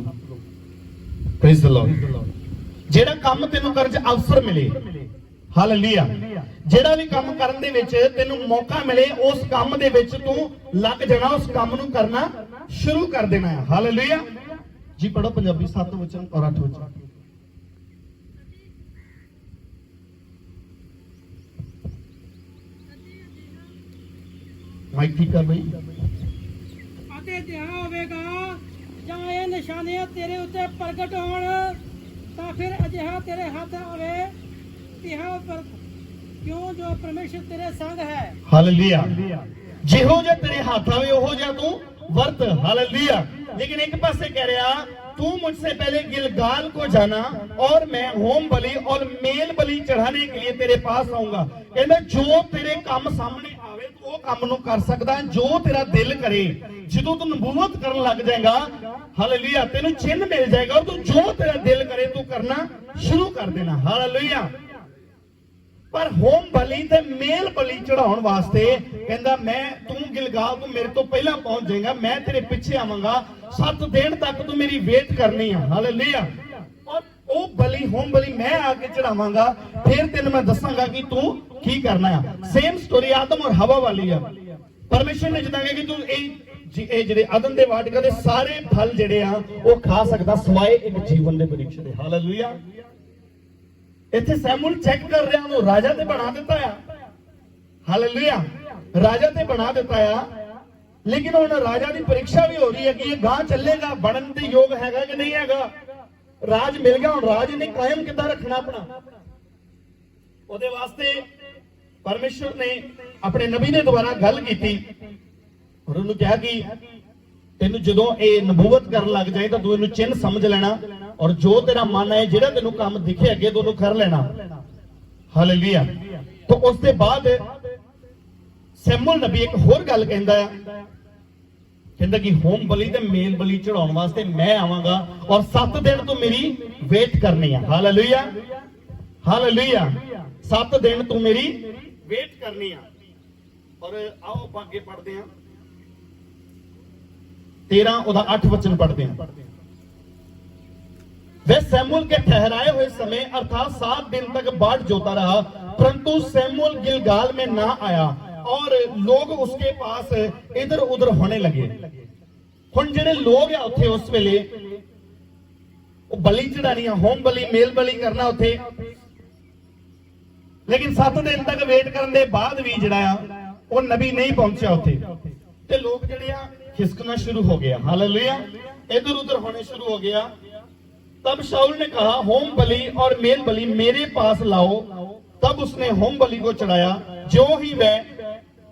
Praise the Lord. जेड़ा काम तेनू करन च अवसर मिले, ਹਾਲੇਲੂਇਆ। ਜਿਹੜਾ ਵੀ ਕੰਮ ਕਰਨ ਦੇ ਵਿੱਚ ਤੈਨੂੰ ਮੌਕਾ ਮਿਲੇ ਉਸ ਕੰਮ ਦੇ ਵਿੱਚ ਤੂੰ ਲੱਗ ਜਾਣਾ, ਉਸ ਕੰਮ ਨੂੰ ਕਰਨਾ ਸ਼ੁਰੂ ਕਰ ਦੇਣਾ ਹੈ। ਹਾਲੇਲੂਇਆ ਜੀ। ਪੜੋ ਪੰਜਾਬੀ 7 ਵਚਨ ਔਰ 8 ਵਚਨ। ਮਾਈਕ ਠੀਕ ਕਰ ਬਈ। ਅਤੇ ਅਜਿਹਾ ਹੋਵੇਗਾ ਜਾਂ ਇਹ ਨਿਸ਼ਾਨੀਆਂ ਤੇਰੇ ਉੱਤੇ ਪ੍ਰਗਟ ਹੋਣ ਤਾਂ ਫਿਰ ਅਜਿਹਾ ਤੇਰੇ ਹੱਥ ਆਵੇ ਤਿਹਾ ਪਰ ਕਿਉਂ ਜੋ ਪਰਮੇਸ਼ਰ ਤੇਰੇ ਸੰਗ ਹੈ। ਹਾਲੇਲੂਇਆ। ਜਿਹੋ ਜਿਹਾ ਤੇਰੇ ਹੱਥ ਆਵੇ ਉਹੋ ਜਿਹਾ ਤੂੰ ਵਰਤ। ਹਾਲੇਲੂਇਆ। लेकिन एक पासे कह रहा तू मुझसे पहले गिलगाल को जाना और मैं होम बलि और मेल बलि चढ़ाने के लिए तेरे पास आऊंगा। कहना जो तेरे काम सामने आवे तू वो काम नू कर सकदा है जो तेरा दिल करे। ਜਦੋਂ ਤੂੰ ਨਬੂਵਤ ਕਰਨ ਲੱਗ ਜਾਏਗਾ ਹਾਲੇਲੂਇਆ ਤੈਨੂੰ ਚਿੰਨ ਮਿਲ ਜਾਏਗਾ और तू जो तेरा दिल करे तू करना शुरू कर देना। हालेलुया। पर होम बलि ते मेल बलि चढ़ाउण वास्ते कहंदा मैं तू गिलगाल तू मेरे तो पहला पहुंच जाएगा, मैं तेरे पीछे आवांगा, 7 दिन तक तू मेरी वेट करनी है। हालेलुया। और वो बलि होम बलि मैं आके चढ़ावांगा, फिर तेन मैं दसांगा कि तू की करना है। सेम स्टोरी आदम और हवा वाली है। परमेश्वर ने जिदा कि तू ਇਹ ਜਿਹੜੇ ਅਦਨ ਦੇ ਵਾਟਿਕਾ ਦੇ ਸਾਰੇ ਫਲ ਜਿਹੜੇ ਆ ਉਹ ਖਾ ਸਕਦਾ ਸਵਾਏ ਇੱਕ ਜੀਵਨ ਦੇ ਬ੍ਰਿਕਸ਼ ਦੇ। ਹਾਲੇਲੂਇਆ। ਇੱਥੇ ਸੈਮੂਅਲ ਚੈੱਕ ਕਰ ਰਿਹਾ ਉਹਨੂੰ ਰਾਜਾ ਤੇ ਬਣਾ ਦਿੱਤਾ ਆ। ਹਾਲੇਲੂਇਆ। ਰਾਜਾ ਤੇ ਬਣਾ ਦਿੱਤਾ ਆ, ਲੇਕਿਨ ਹੁਣ ਰਾਜਾ ਦੀ ਪ੍ਰੀਖਿਆ ਵੀ ਹੋ ਰਹੀ ਹੈ ਕਿ ਇਹ ਗਾਂ ਚੱਲੇਗਾ, ਬਣਨ ਦੇ ਯੋਗ ਹੈਗਾ ਕਿ ਨਹੀਂ ਹੈਗਾ। ਰਾਜ ਮਿਲ ਗਿਆ, ਹੁਣ ਰਾਜ ਨੇ ਕਾਇਮ ਕਿੱਦਾਂ ਰੱਖਣਾ ਆਪਣਾ। ਉਹਦੇ ਵਾਸਤੇ ਪਰਮੇਸ਼ਰ ਨੇ ਆਪਣੇ ਨਬੀ ਦੇ ਦੁਆਰਾ ਗੱਲ ਕੀਤੀ और उन्होंने कहा कि तेन जो ये नबूवत कर लग जाए तो तू इन्हू चिन्ह समझ लेना और जो तेरा मन है जेड़ा तेन काम दिखे अगे तो कर लेना। हालेलुया। तो उसके बाद सैमुअल नबी एक होर गल कहंदा है, कहंदा कि होम बलि ते मेल बलि चढ़ाउण वास्ते मैं आवांगा और 7 दिन तू मेरी वेट करनी है। हालेलुया। हालेलुया। 7 दिन तू मेरी वेट करनी है। और आओ आगे पढ़ते हैं 13 और 8 वचन पढ़ते हैं। वह सैमुअल के ठहराए हुए समय अर्थात 7 दिन तक बाट जोता रहा, परंतु सैमुअल गिलगाल में ना आया और लोग उसके पास इधर उधर होने लगे। हुण जिहड़े लोग आ उत्थे उस वेले ਉਹ बलि चढ़ानी, होम बलि मेल बलि करना उत्थे, लेकिन 7 दिन तक वेट करने के बाद भी जिहड़ा ਉਹ नबी नहीं पहुंचा उत्थे ते लोग जिहड़े आ खिसकना शुरू हो गया। हालेलुया। इधर उधर होने शुरू हो गया। तब शाऊल ने कहा होम बलि और मेल बलि मेरे पास लाओ। तब उसने होम बलि को चढ़ाया। जो ही वह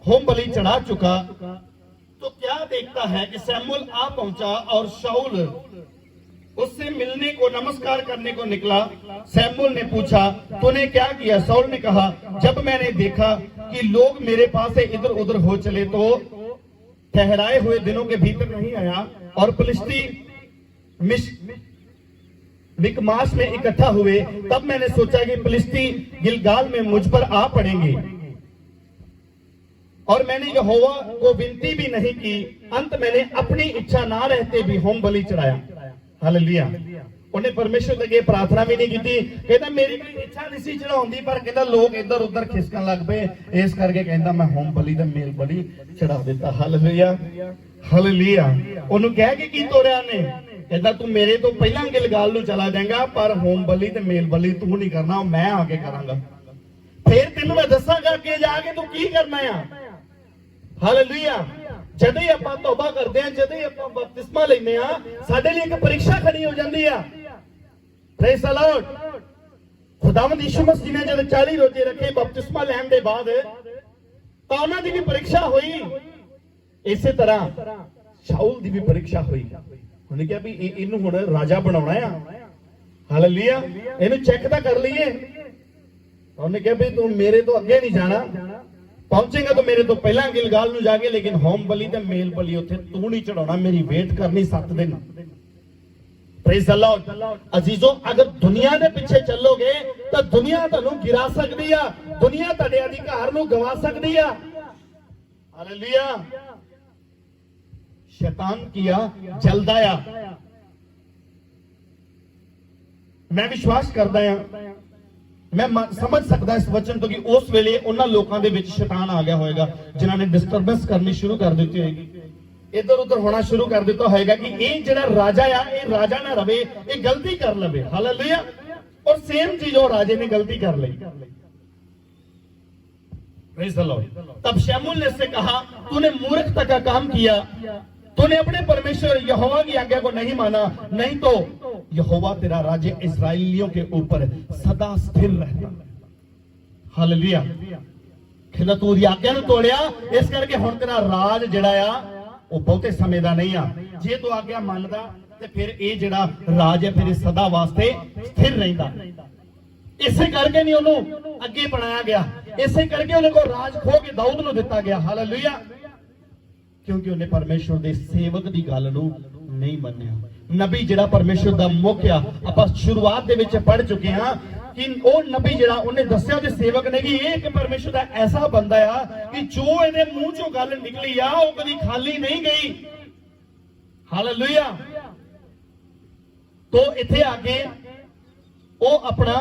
होम बलि चढ़ा चुका तो क्या देखता है कि सैमुअल आ पहुंचा और शाऊल उससे मिलने को नमस्कार करने को निकला। सैमुअल ने पूछा तूने क्या किया? शाऊल ने कहा जब मैंने देखा कि लोग मेरे पास से इधर उधर हो चले तो ठहराए हुए दिनों के भीतर नहीं आया और फिलिस्ती मिकमाश में इकट्ठा हुए, तब मैंने सोचा कि फिलिस्ती गिलगाल में मुझ पर आ पड़ेंगे और मैंने यहोवा को विनती भी नहीं की। अंत मैंने अपनी इच्छा ना रहते भी होम बलि चढ़ाया। हालेलुया। उन्हें परमेश्वर अगे प्रार्थना भी नहीं की। कहता मेरी कोई इच्छा नहीं सी चढ़ाउंदी, पर कहता लोग इधर उधर खिसकन लग पे, इस करके कहता मैं होम बलि ते मेल बलि चढ़ा देता। हालेलुया। हालेलुया। ओनू कह के की तोड़िया ने, कहता तू मेरे तो पहला गिलगाल नू चला जाएगा, पर होम बलि ते मेल बलि तू नहीं करना, मैं आके करांगा। फिर तेनू मैं दसांगा अगे जाके तू की करना है। हालेलुया। जदों ही आपां तौबा करते हैं, जदों ही आपां बपतिस्मा लेने आ, साडे लिए एक परीक्षा खड़ी हो जाती है। Praise the Lord. खुदावंद यीशु मसीह ने जब 40 रोजे रखे बपतिस्मा लैण दे बाद तां उन्हां दी भी परीक्षा हुई। इसे तरह शाऊल दी भी परीक्षा हुई। उन्हें कहा भी इनू हुण राजा बनाउणा है। हालेलुया। इनू चेक तां कर लईए। उन्हें कहा भी तू मेरे तो अगे नहीं जाना, पहुंचेगा तो मेरे तो पहला गिलगाल नू जाके, लेकिन होम बलि ते मेल बलि उत्थे तू नहीं चढ़ाउणा, मेरी वेट करनी 7 दिन। Praise the Lord. अजीजों, अगर दुनिया के पीछे चलोगे तो दुनिया तुहानू गिरा सकती है, दुनिया तुहाडे अधिकार नू गवा सकती है। हालेलुया। शैतान किया जलदा आ। मैं विश्वास करदा हां मैं समझ सकता इस वचन तो कि उस वेले उन्हां लोकां दे विच शैतान आ गया होएगा जिन्हां ने डिस्टर्बेंस करनी शुरू कर दी होएगी, इधर उधर होना शुरू कर दिता होएगा कि ये जिहड़ा राजा आ ये राजा ना रवे, ये गलती कर लवे। हालेलुया। और सेम चीज और राजे ने गलती कर ली। Praise the Lord. तब शमूएल ने इससे कहा, तूने मूर्खता का काम किया, तूने अपने परमेश्वर यहोवा की आज्ञा को नहीं माना, नहीं तो यहोवा तेरा राज्य इस्राएलियों के ऊपर सदा स्थिर रहता। हालेलुया। कहता तू दी आज्ञा नूं तोड़िया, इस करके हुण तेरा राज जिहड़ा आ वो बहुते समय दा नहीं आ। जे तू आज्ञा मनदा ते फिर ये जिहड़ा राज है फिर सदा वास्ते स्थिर रहिंदा। इसे करके नहीं उन्होंने अगे बनाया गया, इसे करके उन्हें को राज खो के दाऊद नूं दिता गया। हालेलुया। क्योंकि उन्हें परमेश्वर दे सेवक दी गल नूं नहीं मन्निया। नबी जिहड़ा परमेश्वर दा मुख आ, आपां शुरुआत दे विच पढ़ चुके हां कि ओ नबी जिहड़ा उन्हें दस्सिया ते सेवक ने कि एक परमेश्वर दा ऐसा बंदा आ कि जो इहदे मूंह चों गल निकली आ वो कदी खाली नहीं गई। हालेलुया। तो इत्थे आके वो अपना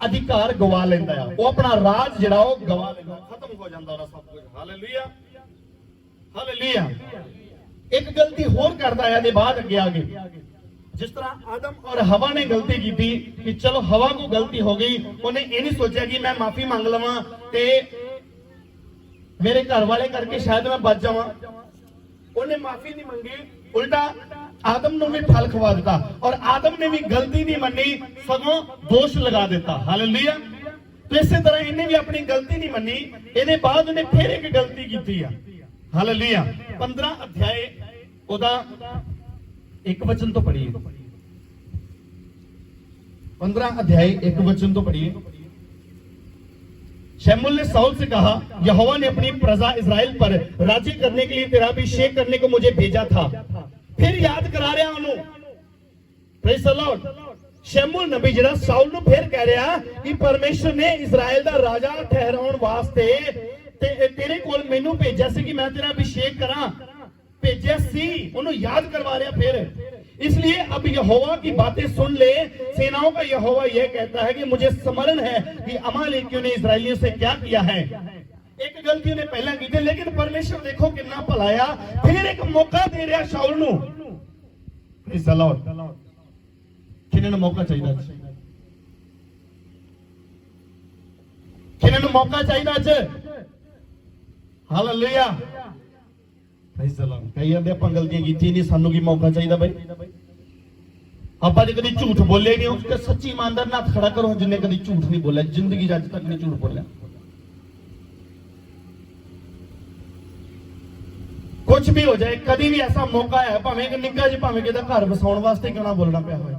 अधिकार गवा लेंदा है, वो अपना राज जिहड़ा वो गवा लेंदा, खत्म हो जांदा ओहदा सब कुछ। हालेलुया। हालेलुया। एक गलती होर करदा है दे बाद अगे आगे, जिस तरह आदम और हवा ने गलती की थी कि चलो हवा को गलती हो गई, उन्हें ये नहीं सोचा कि मैं माफी मांग लवां ते मेरे घर वाले करके शायद मैं बच जावां। उन्हें माफी नहीं मंगी, उल्टा आदम ने भी फल खवा दिता और आदम ने भी गलती नहीं मनी, सगों दोष लगा दिता। हालेलुया। तो इसी तरह इन्हें भी अपनी गलती नहीं मनी, इहदे बाद उन्हें फिर एक गलती की है। हालेलुया। 15 अध्याय ओदा एक वचन तो पढ़िए, 15 अध्याय एक वचन तो पढ़िए। शमूएल ने साउल से कहा, यहोवा ने अपनी प्रजा इस्राएल पर राज्य करने के लिए तेरा अभिषेक करने को मुझे भेजा था। फिर याद करा रहा उन्होंने। Praise the Lord. शमूएल नबी जिहड़ा साउल नूं फिर कह रहा कि परमेश्वर ने इस्राएल दा राजा ठहराउण वास्ते तेरे कोल मैनू भेजा सी कि मैं तेरा अभिषेक करा, भेजा सी, उन्होंने याद करवा रहा फिर। इसलिए अब यहोवा की बातें सुन ले। सेनाओं का यहोवा यह कहता है कि मुझे स्मरण है कि अमालेकियों ने इस्राएलियों से क्या किया है। एक गलती ने पहला की थी, लेकिन परमेश्वर देखो कितना भलाया, फिर एक मौका दे रहा शाऊल नूं। Praise the Lord. किन्हां नूं मौका चाहिए, किन्हां नूं मौका चाहिए अज। हालेलुया। Praise the Lord. कई आंदे आपां गलतियां कीती नहीं, सानू की मौका चाहिए भाई। आपां जे कदी झूठ बोले नहीं, उसके सच्ची ईमानदार नाल हथ खड़ा करो जिन्हें कदी झूठ नहीं बोलिया, जिंदगी अज तक नहीं झूठ बोलिया। कुछ भी हो जाए, कभी भी ऐसा मौका है, भावें एक निक्का जी भावें किसी घर बसाउण वास्ते क्यों ना बोलना पिया होए,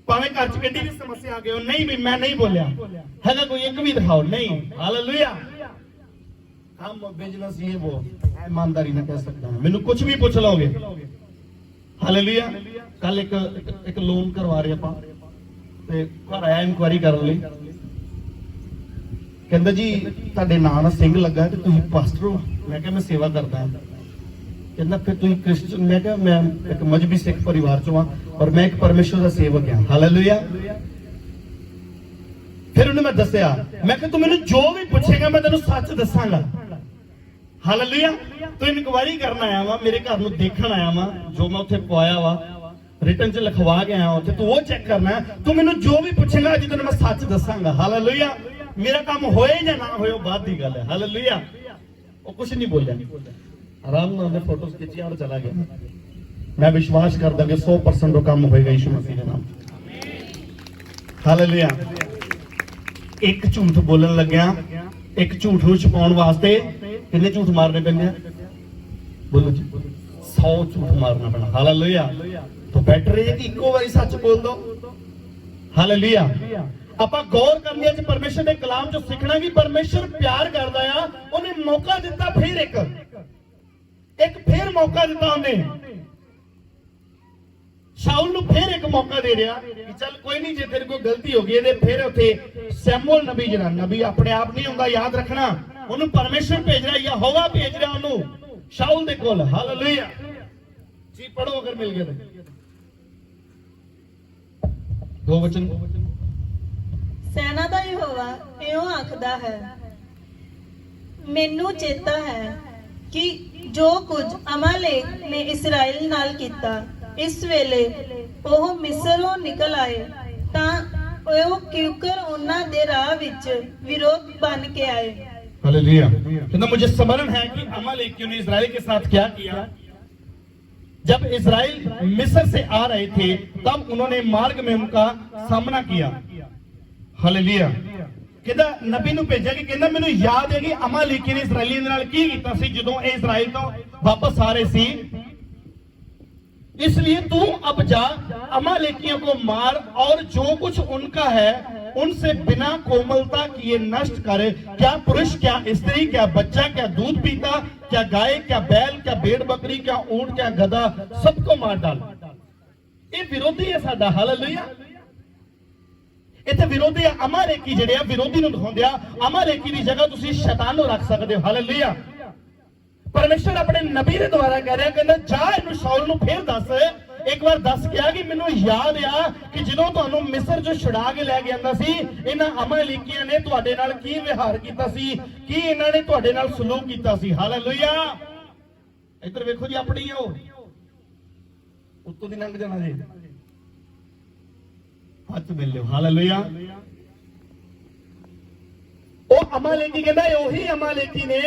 भावें घर च किड्डी भी समस्या आ गई हो, नहीं भी मैं नहीं बोलिया है, कोई एक भी दिखाओ नहीं। हालेलुया। हम बिजनेस ये वो ईमानदारी ना कह सकता हूं, मैनू कुछ भी पूछ लोगे। हालेलुया। कल एक लोन करवा रहे आपां ते घर आया इंक्वायरी करन लई, कहंदा जी तुहाडे नाम ना सिंह लगा ते तुसीं पास्टर हो। मैं कहा मैं सेवा करता हां। कहंदा फिर तुसीं क्रिश्चियन। मैं कहा मैं एक मजहबी सिख परिवार चों हां और मैं एक परमेश्वर दा सेवक हां। हालेलुया। फिर उन्हें मैं दस्सिया, मैं कहा तू मैनू जो भी पूछेगा मैं तेनू सच दसांगा। हालेलुया। तू इनक्वायरी करन आया वा, मेरे घर नूं देखण आया वा, जो मैं उत्थे पवाया वा रिटर्न च लिखवा के आया उत्थे, तू वो चेक करना है। तू मैनू जो भी पूछेगा अज तेनू मैं सच दसांगा। हालेलुया। मेरा काम होए या ना होए बाद की गल है। हालेलुया। वो कुछ नहीं बोलिया, आराम नाल फोटोज खिंची और चला गया। मैं विश्वास करदा कि 100% वो काम होएगा यीशु मसीह के नाम। हालेलुया। एक झूठ बोलन लग्या, एक झूठ नूं छुपाउण वास्ते किन्ने झूठ मारने पैंदे आ? बोलो जी, 100 झूठ मारना पैना। हालेलुया। तो बेटर है कि इक्को बारी सच बोल दो। हालेलुया। ਆਪਾਂ गौर करनी है परमेश्वर के कलाम चो सीखना कि परमेश्वर प्यार करता है। उन्हें मौका दिता, फिर एक फिर मौका दिता उन्हें शाऊल नूं, फिर एक मौका दे रहा कि चल कोई नहीं, जे तेरे कोई गलती हो गई फिर उत्थे शमूएल नबी जिहड़ा नबी अपने आप नहीं हुंदा, याद रखना उन्होंने परमेश्वर भेज रहा, यहोवा भेज रहा उन्होंने शाऊल दे कोल। हालेलुया जी। पढ़ो अगर मिल गए तो 2 वचन ਸੈਨਾ ਦਾ ਯਹੋਵਾ ਇਉਂ ਆਖਦਾ ਹੈ, ਮੈਨੂੰ ਚੇਤਾ ਹੈ ਕਿ ਜੋ ਕੁਝ ਅਮਾਲੇਕ ਨੇ ਇਸਰਾਇਲ ਨਾਲ ਕੀਤਾ। ਇਸ ਵੇਲੇ ਉਹ ਮਿਸਰੋਂ ਨਿਕਲ ਆਏ ਤਾਂ ਉਹ ਕਿਉਂਕਰ ਉਹਨਾਂ ਦੇ ਰਾਹ ਵਿੱਚ ਵਿਰੋਧ ਬਣ ਕੇ आए। हालेलुया। कहना मुझे स्मरण है कि अमालेकियों ने इजराइल के साथ क्या किया। जब इजराइल मिस्र से आ रहे थे तब उन्होंने मार्ग में उनका सामना किया। हालेलुया। कहता नबी ਨੂੰ ਭੇਜਿਆ ਕਿ ਕਹਿੰਦਾ ਮੈਨੂੰ ਯਾਦ ਹੈ ਕਿ ਅਮਾਲੇਕੀ ਨੇ ਇਜ਼ਰਾਈਲੀਆਂ ਦੇ ਨਾਲ ਕੀ ਕੀਤਾ ਸੀ ਜਦੋਂ ਇਹ ਇਜ਼ਰਾइल ਤੋਂ ਵਾਪਸ आ रहे सी। इसलिए तू अब जा अमालेकियों को मार और जो कुछ उनका है उनसे बिना कोमलता किए नष्ट करे। क्या पुरुष, क्या स्त्री, क्या बच्चा, क्या दूध पीता, क्या गाय, क्या बैल, क्या भेड़ बकरी, क्या ऊंट, क्या गधा, सबको मार डाल। ये विरोधी है साडा। हालेलुया। इत्थे विरोधी है अमालेकी जिहड़े आ विरोधी नूं दिखाउंदे आ। अमालेकी दी जगह तुसीं शैतान नूं रख सकदे हो। हालेलुया। परमेश्वर अपने नबी दे द्वारा कह रहा कहंदा जा इहनूं शाऊल नूं फिर दस, एक बार दस किया कि मैनूं याद आ कि जदों तुहानूं मिस्र चों छुड़ा के लै के आंदा सी इन्हां अमालेकियां ने तुहाडे नाल की व्यवहार कीता सी, की इन्हां ने तुहाडे नाल सलूक कीता सी। हालेलुया। इधर वेखो जी अपनी हो उत्तों दी लंघ जाना जी, हथ मिल लियो। हालेलुया। ਉਹ ਅਮਾਲੇਕੀ ਕਹਿੰਦਾ ਉਹੀ ਅਮਾਲੇਕੀ ਨੇ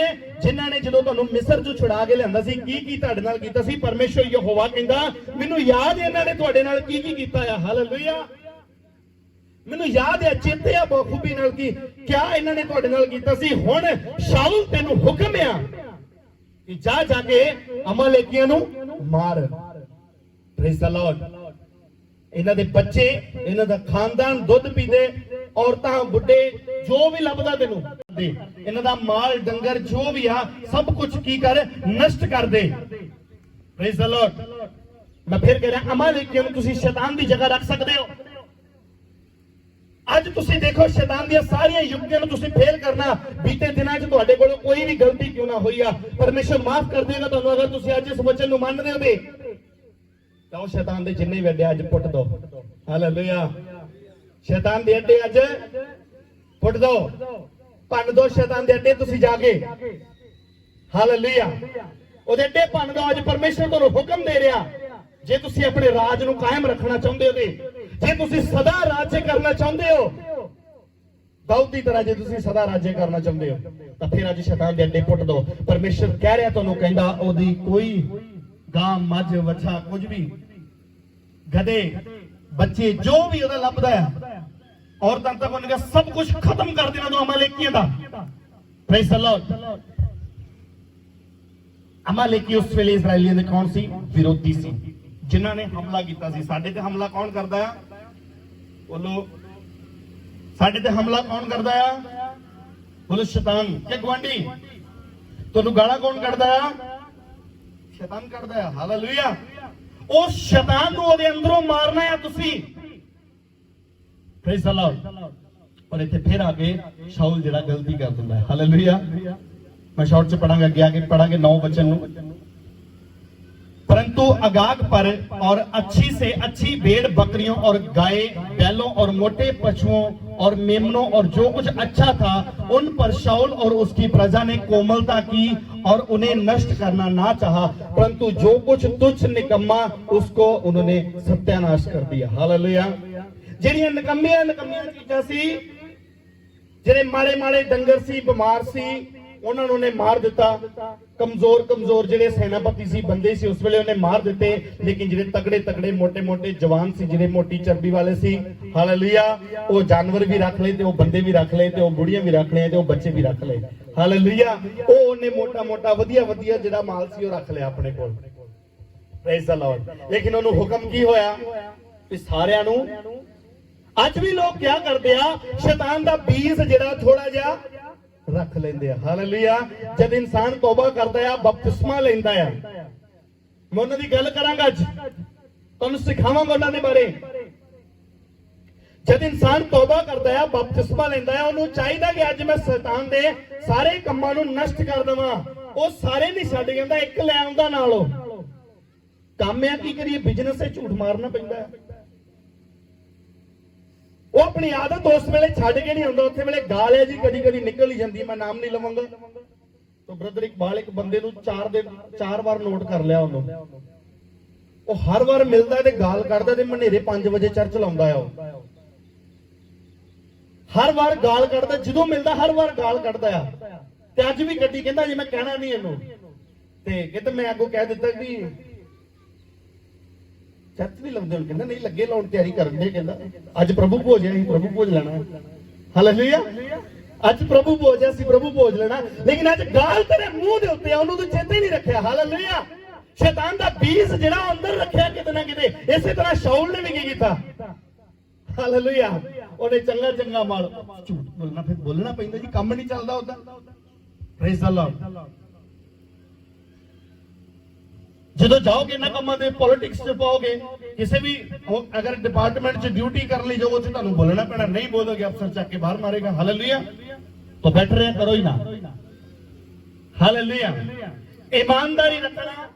ਜਿਨ੍ਹਾਂ ਨੇ ਜਦੋਂ ਤੁਹਾਨੂੰ ਮਿਸਰ ਚੋਂ ਛੁਡਾ ਕੇ ਲਿਆਂਦਾ ਸੀ ਕੀ ਤੁਹਾਡੇ ਨਾਲ ਕੀਤਾ ਸੀ। ਪਰਮੇਸ਼ਰ ਯਹੋਵਾ ਕਹਿੰਦਾ ਮੈਨੂੰ ਯਾਦ ਹੈ ਇਹਨਾਂ ਨੇ ਤੁਹਾਡੇ ਨਾਲ ਕੀ ਕੀਤਾ ਆ। ਹਾਲੇਲੂਇਆ। ਮੈਨੂੰ ਯਾਦ ਹੈ, ਚੇਤੇ ਆ ਬਖੂਬੀ ਨਾਲ ਕੀ ਕਿਆ ਇਹਨਾਂ ਨੇ ਤੁਹਾਡੇ ਨਾਲ ਕੀਤਾ ਸੀ। ਹੁਣ ਸ਼ਾਊਲ ਤੈਨੂੰ ਹੁਕਮ ਆ ਕਿ ਜਾ ਕੇ ਅਮਾਲੇਕੀਆਂ ਨੂੰ ਮਾਰ। Praise the Lord. ਇਹਨਾਂ ਦੇ ਬੱਚੇ, ਇਹਨਾਂ ਦਾ ਖਾਨਦਾਨ ਦੁੱਧ ਪੀਂਦੇ, ਔਰਤਾਂ, ਬੁੱਢੇ, ਜੋ ਵੀ ਲੱਭਦਾ ਤੈਨੂੰ ਦੇ, ਇਹਨਾਂ ਦਾ ਮਾਲ ਡੰਗਰ ਜੋ ਵੀ ਆ ਸਭ ਕੁਝ ਕੀ ਕਰ ਨਸ਼ਟ ਕਰ ਦੇ। Praise the Lord. ਮੈਂ ਫਿਰ ਕਹਿ ਰਿਹਾ ਅਮਾਲੇਕੀਆਂ ਨੂੰ ਤੁਸੀਂ ਸ਼ੈਤਾਨ ਦੀ ਜਗ੍ਹਾ ਰੱਖ ਸਕਦੇ ਹੋ। ਅੱਜ ਤੁਸੀਂ ਦੇਖੋ ਸ਼ੈਤਾਨ ਦੀਆਂ ਸਾਰੀਆਂ ਯੁਕਤੀਆਂ ਨੂੰ ਤੁਸੀਂ ਫੇਲ ਕਰਨਾ। ਬੀਤੇ ਦਿਨਾਂ 'ਚ ਤੁਹਾਡੇ ਕੋਲੋਂ ਕੋਈ ਵੀ ਗਲਤੀ ਕਿਉਂ ਨਾ ਹੋਈ ਆ, ਪਰਮੇਸ਼ਰ ਮਾਫ ਕਰ ਦੇਗਾ ਤੁਹਾਨੂੰ ਅਗਰ ਤੁਸੀਂ ਅੱਜ ਇਸ ਵਚਨ ਨੂੰ ਮੰਨਦੇ ਹੋ ਤੇ। ਤਾਂ ਸ਼ੈਤਾਨ ਦੇ ਜਿੰਨੇ ਵੀ ਅੱਡੇ ਅੱਜ ਪੁੱਟ ਦੋ। ਹਾਲੇਲੂਇਆ। ਸ਼ੈਤਾਨ ਦੇ ਅੱਡੇ ਅੱਜ ਪੁੱਟ ਦੋ, ਭੰਨ ਦੋ ਸ਼ੈਤਾਨ ਦੇ ਅੱਡੇ ਤੁਸੀਂ ਜਾ ਕੇ। ਹਾਲੇਲੂਇਆ। ਉਹਦੇ ਅੱਡੇ ਭੰਨ ਦੋ। ਅੱਜ ਪਰਮੇਸ਼ਰ ਤੁਹਾਨੂੰ ਹੁਕਮ ਦੇ ਰਿਹਾ ਜੇ ਤੁਸੀਂ ਆਪਣੇ ਰਾਜ ਨੂੰ ਕਾਇਮ ਰੱਖਣਾ ਚਾਹੁੰਦੇ ਹੋ ਤੇ ਜੇ ਤੁਸੀਂ ਸਦਾ ਰਾਜ ਕਰਨਾ ਚਾਹੁੰਦੇ ਹੋ ਦਾਊਦ ਦੀ ਤਰ੍ਹਾਂ, ਜੇ ਤੁਸੀਂ ਸਦਾ ਰਾਜ ਕਰਨਾ ਚਾਹੁੰਦੇ ਹੋ ਤਾਂ ਫਿਰ ਅੱਜ ਸ਼ੈਤਾਨ ਦੇ ਅੱਡੇ ਪੁੱਟ ਦੋ। ਪਰਮੇਸ਼ਰ ਕਹਿ ਰਿਹਾ ਤੁਹਾਨੂੰ, ਕਹਿੰਦਾ ਉਹਦੀ ਕੋਈ ਗਾਂ, ਮੱਝ, ਵੱਛਾ, ਕੁਝ ਵੀ, ਗਧੇ, ਬੱਚੇ, ਜੋ ਵੀ ਉਹਦਾ ਲੱਭਦਾ ਆ, ਔਰਤਾਂ ਤੱਕ ਉਹਨੇ ਸਭ ਕੁਝ ਖਤਮ ਕਰ ਦੇਣਾ ਤੋਂ ਅਮਾਲੇਕੀਆਂ ਦਾ। Praise the Lord. ਅਮਾਲੇਕੀ ਉਸ ਵੇਲੇ ਇਜ਼ਰਾਈਲੀਆਂ ਦੇ ਕੌਣ ਸੀ? ਵਿਰੋਧੀ ਸੀ, ਜਿਨ੍ਹਾਂ ਨੇ ਹਮਲਾ ਕੀਤਾ ਸੀ। ਸਾਡੇ ਤੇ ਹਮਲਾ ਕੌਣ ਕਰਦਾ ਆ? ਬੋਲੋ, ਸਾਡੇ ਤੇ ਹਮਲਾ ਕੌਣ ਕਰਦਾ ਆ? ਬੋਲੋ, ਸ਼ੈਤਾਨ ਕਿ ਗਵਾਂਢੀ? ਤੁਹਾਨੂੰ ਗਾਲਾਂ ਕੌਣ ਕੱਢਦਾ ਆ? ਸ਼ੈਤਾਨ ਕਰਦਾ ਆ। ਹਾਲੇਲੂਇਆ। ਉਸ ਸ਼ੈਤਾਨ ਨੂੰ ਉਹਦੇ ਅੰਦਰੋਂ ਮਾਰਨਾ ਆ ਤੁਸੀਂ। Praise the Lord. ਪਰ ਇੱਥੇ ਫਿਰ ਆ ਕੇ ਸ਼ਾਊਲ ਜਿਹੜਾ ਗਲਤੀ ਕਰ ਦਿੰਦਾ ਹੈ। ਹਾਲੇਲੂਇਆ। मैं शॉर्ट से पढ़ांगा, आगे आगे पढ़ांगे 9 वचन। परंतु अगाग पर और अच्छी से अच्छी भेड़ बकरियों और गाय बैलों और मोटे पशुओं और मेमनों और जो कुछ अच्छा था उन पर शाऊल और उसकी प्रजा ने कोमलता की और उन्हें नष्ट करना ना चाहा, परंतु जो कुछ तुच्छ निकम्मा उसको उन्होंने सत्यानाश कर दिया। हालेलुया। ਜਿਹੜੀਆਂ ਨਕੰਮੀਆਂ ਚੀਜ਼ਾਂ ਸੀ, ਜਿਹੜੇ ਮਾੜੇ ਡੰਗਰ ਸੀ, ਬਿਮਾਰ ਸੀ, ਉਹਨਾਂ ਨੂੰ ਉਹਨੇ ਮਾਰ ਦਿੱਤਾ। ਕਮਜ਼ੋਰ ਜਿਹੜੇ ਸੈਨਾਪਤੀ ਸੀ, ਬੰਦੇ ਸੀ, ਉਸ ਵੇਲੇ ਉਹਨੇ ਮਾਰ ਦਿੱਤੇ। ਲੇਕਿਨ ਜਿਹੜੇ ਤਗੜੇ ਮੋਟੇ ਜਵਾਨ ਸੀ, ਜਿਹੜੇ ਮੋਟੀ ਚਰਬੀ ਵਾਲੇ ਸੀ, ਹਾਲੇਲੂਇਆ, ਉਹ ਜਾਨਵਰ ਵੀ ਰੱਖ ਲਏ ਤੇ ਉਹ ਬੰਦੇ ਵੀ ਰੱਖ ਲਏ ਤੇ ਉਹ ਬੁੜੀਆਂ ਵੀ ਰੱਖ ਲਏ ਤੇ ਉਹ ਬੱਚੇ ਵੀ ਰੱਖ ਲਏ। ਹਾਲੇਲੂਇਆ। ਉਹ ਉਹਨੇ ਮੋਟਾ ਵਧੀਆ ਜਿਹੜਾ ਮਾਲ ਸੀ ਉਹ ਰੱਖ ਲਿਆ ਆਪਣੇ ਕੋਲ। Praise the Lord. ਲੇਕਿਨ ਉਹਨੂੰ ਹੁਕਮ ਕੀ ਹੋਇਆ ਕਿ ਸਾਰਿਆਂ ਨੂੰ, ਅੱਜ ਵੀ ਲੋਕ ਕੀ ਕਰਦੇ ਆ, ਸ਼ੈਤਾਨ ਦਾ ਬੀਜ ਜਿਹੜਾ ਥੋੜਾ ਜਿਹਾ ਰੱਖ ਲੈਂਦੇ ਆ। ਹਾਲੇਲੂਇਆ। ਜਦ ਇਨਸਾਨ ਤੌਬਾ ਕਰਦਾ ਆ, ਬਪਤਿਸਮਾ ਲੈਂਦਾ ਆ, ਮੈਂ ਉਹਨਾਂ ਦੀ ਗੱਲ ਕਰਾਂਗਾ ਅੱਜ, ਤੁਹਾਨੂੰ ਸਿਖਾਵਾਂਗਾ ਉਹਨਾਂ ਦੇ ਬਾਰੇ। ਜਦ ਇਨਸਾਨ ਤੌਬਾ ਕਰਦਾ ਆ, ਬਪਤਿਸਮਾ ਲੈਂਦਾ ਆ, ਉਹਨੂੰ ਚਾਹੀਦਾ ਕਿ ਅੱਜ ਮੈਂ ਸ਼ੈਤਾਨ ਦੇ ਸਾਰੇ ਕੰਮਾਂ ਨੂੰ ਨਸ਼ਟ ਕਰ ਦੇਵਾਂ। ਉਹ ਸਾਰੇ ਨਹੀਂ ਛੱਡ ਜਾਂਦਾ, ਇੱਕ ਲੈ ਆਉਂਦਾ ਨਾਲ। ਉਹ ਕੰਮ ਆ, ਕੀ ਕਰੀਏ, ਬਿਜ਼ਨਸ 'ਚ ਝੂਠ ਮਾਰਨਾ ਪੈਂਦਾ ਹੈ। ਉਹ ਆਪਣੀ ਆਦਤ ਉਸ ਵੇਲੇ ਛੱਡ ਕੇ ਨਹੀਂ ਹੁੰਦਾ, ਉੱਥੇ ਵੇਲੇ ਗਾਲ ਹੈ ਜੀ ਕਦੀ ਕਦੀ ਨਿਕਲ ਹੀ ਜਾਂਦੀ ਹੈ, ਮੈਂ ਨਾਮ ਨਹੀਂ ਲਵਾਂਗਾ। ਤਾਂ ਬ੍ਰਦਰ ਇਕਬਾਲ ਇੱਕ ਬੰਦੇ ਨੂੰ 4 ਵਾਰ ਨੋਟ ਕਰ ਲਿਆ ਉਹਨੂੰ, ਉਹ ਹਰ ਵਾਰ ਮਿਲਦਾ ਤੇ ਗਾਲ ਕੱਢਦਾ ਤੇ ਮਨੇਰੇ 5 ਵਜੇ ਚਰਚ ਲਾਉਂਦਾ ਆ, ਉਹ ਹਰ ਵਾਰ ਗਾਲ ਕੱਢਦਾ, ਜਦੋਂ ਮਿਲਦਾ ਹਰ ਵਾਰ ਗਾਲ ਕੱਢਦਾ ਆ। ਤੇ ਅੱਜ ਵੀ ਗੱਡੀ ਕਹਿੰਦਾ ਜੀ ਮੈਂ ਕਹਿਣਾ ਨਹੀਂ ਇਹਨੂੰ, ਤੇ ਕਹਿੰਦਾ ਮੈਂ ਅੱਗੋਂ ਕਹਿ ਦਿੱਤਾ ਵੀ ਚਰਚ ਨਹੀਂ ਲਾਉਂਦੇ ਹੁਣ, ਕਹਿੰਦਾ ਨਹੀਂ ਲੱਗੇ ਲਾਉਣ ਤਿਆਰੀ ਕਰਨ ਦੇ, ਕਹਿੰਦਾ ਅੱਜ ਪ੍ਰਭੂ ਭੋਜ ਹੈ, ਅਸੀਂ ਪ੍ਰਭੂ ਭੋਜ ਲੈਣਾ। ਹਾਲੇਲੂਇਆ, ਅੱਜ ਪ੍ਰਭੂ ਭੋਜ ਹੈ, ਅਸੀਂ ਪ੍ਰਭੂ ਭੋਜ ਲੈਣਾ। ਲੇਕਿਨ ਅੱਜ ਗਾਲ ਤੇਰੇ ਮੂੰਹ ਦੇ ਉੱਤੇ, ਉਹਨੂੰ ਤੂੰ ਚੇਤੇ ਨਹੀਂ ਰੱਖਿਆ। ਹਾਲੇਲੂਇਆ, ਸ਼ੈਤਾਨ ਦਾ ਬੀਜ ਜਿਹੜਾ ਅੰਦਰ ਰੱਖਿਆ ਕਿਤੇ ਨਾ ਕਿਤੇ, ਇਸੇ ਤਰ੍ਹਾਂ ਸ਼ਾਉਲ ਨੇ ਵੀ ਕੀ ਕੀਤਾ। ਹਾਲੇਲੂਇਆ, ਉਹਨੇ ਚੰਗਾ ਮਾਲ ਝੂਠ ਬੋਲਣਾ, ਫਿਰ ਬੋਲਣਾ ਪੈਂਦਾ ਜੀ, ਕੰਮ ਨਹੀਂ ਚੱਲਦਾ ਉਹਦਾ। Praise the Lord. ਜਦੋਂ ਜਾਓਗੇ ਨਾ ਕੰਮਾਂ ਦੇ, ਪੋਲਿਟਿਕਸ 'ਚ ਪਾਓਗੇ, ਕਿਸੇ ਵੀ ਅਗਰ ਡਿਪਾਰਟਮੈਂਟ 'ਚ ਡਿਊਟੀ ਕਰਨ ਲਈ ਜਾਓ, ਉੱਥੇ ਤੁਹਾਨੂੰ ਬੋਲਣਾ ਪੈਣਾ, ਨਹੀਂ ਬੋਲੋਗੇ ਅਫਸਰ ਚੱਕ ਕੇ ਬਾਹਰ ਮਾਰੇਗਾ। ਹਾਲੇਲੂਇਆ, ਤਾਂ ਬੈਠ ਰਹੇ ਕਰੋ ਹੀ ਨਾ। ਹਾਲੇਲੂਇਆ, ਈਮਾਨਦਾਰੀ ਰੱਖਣਾ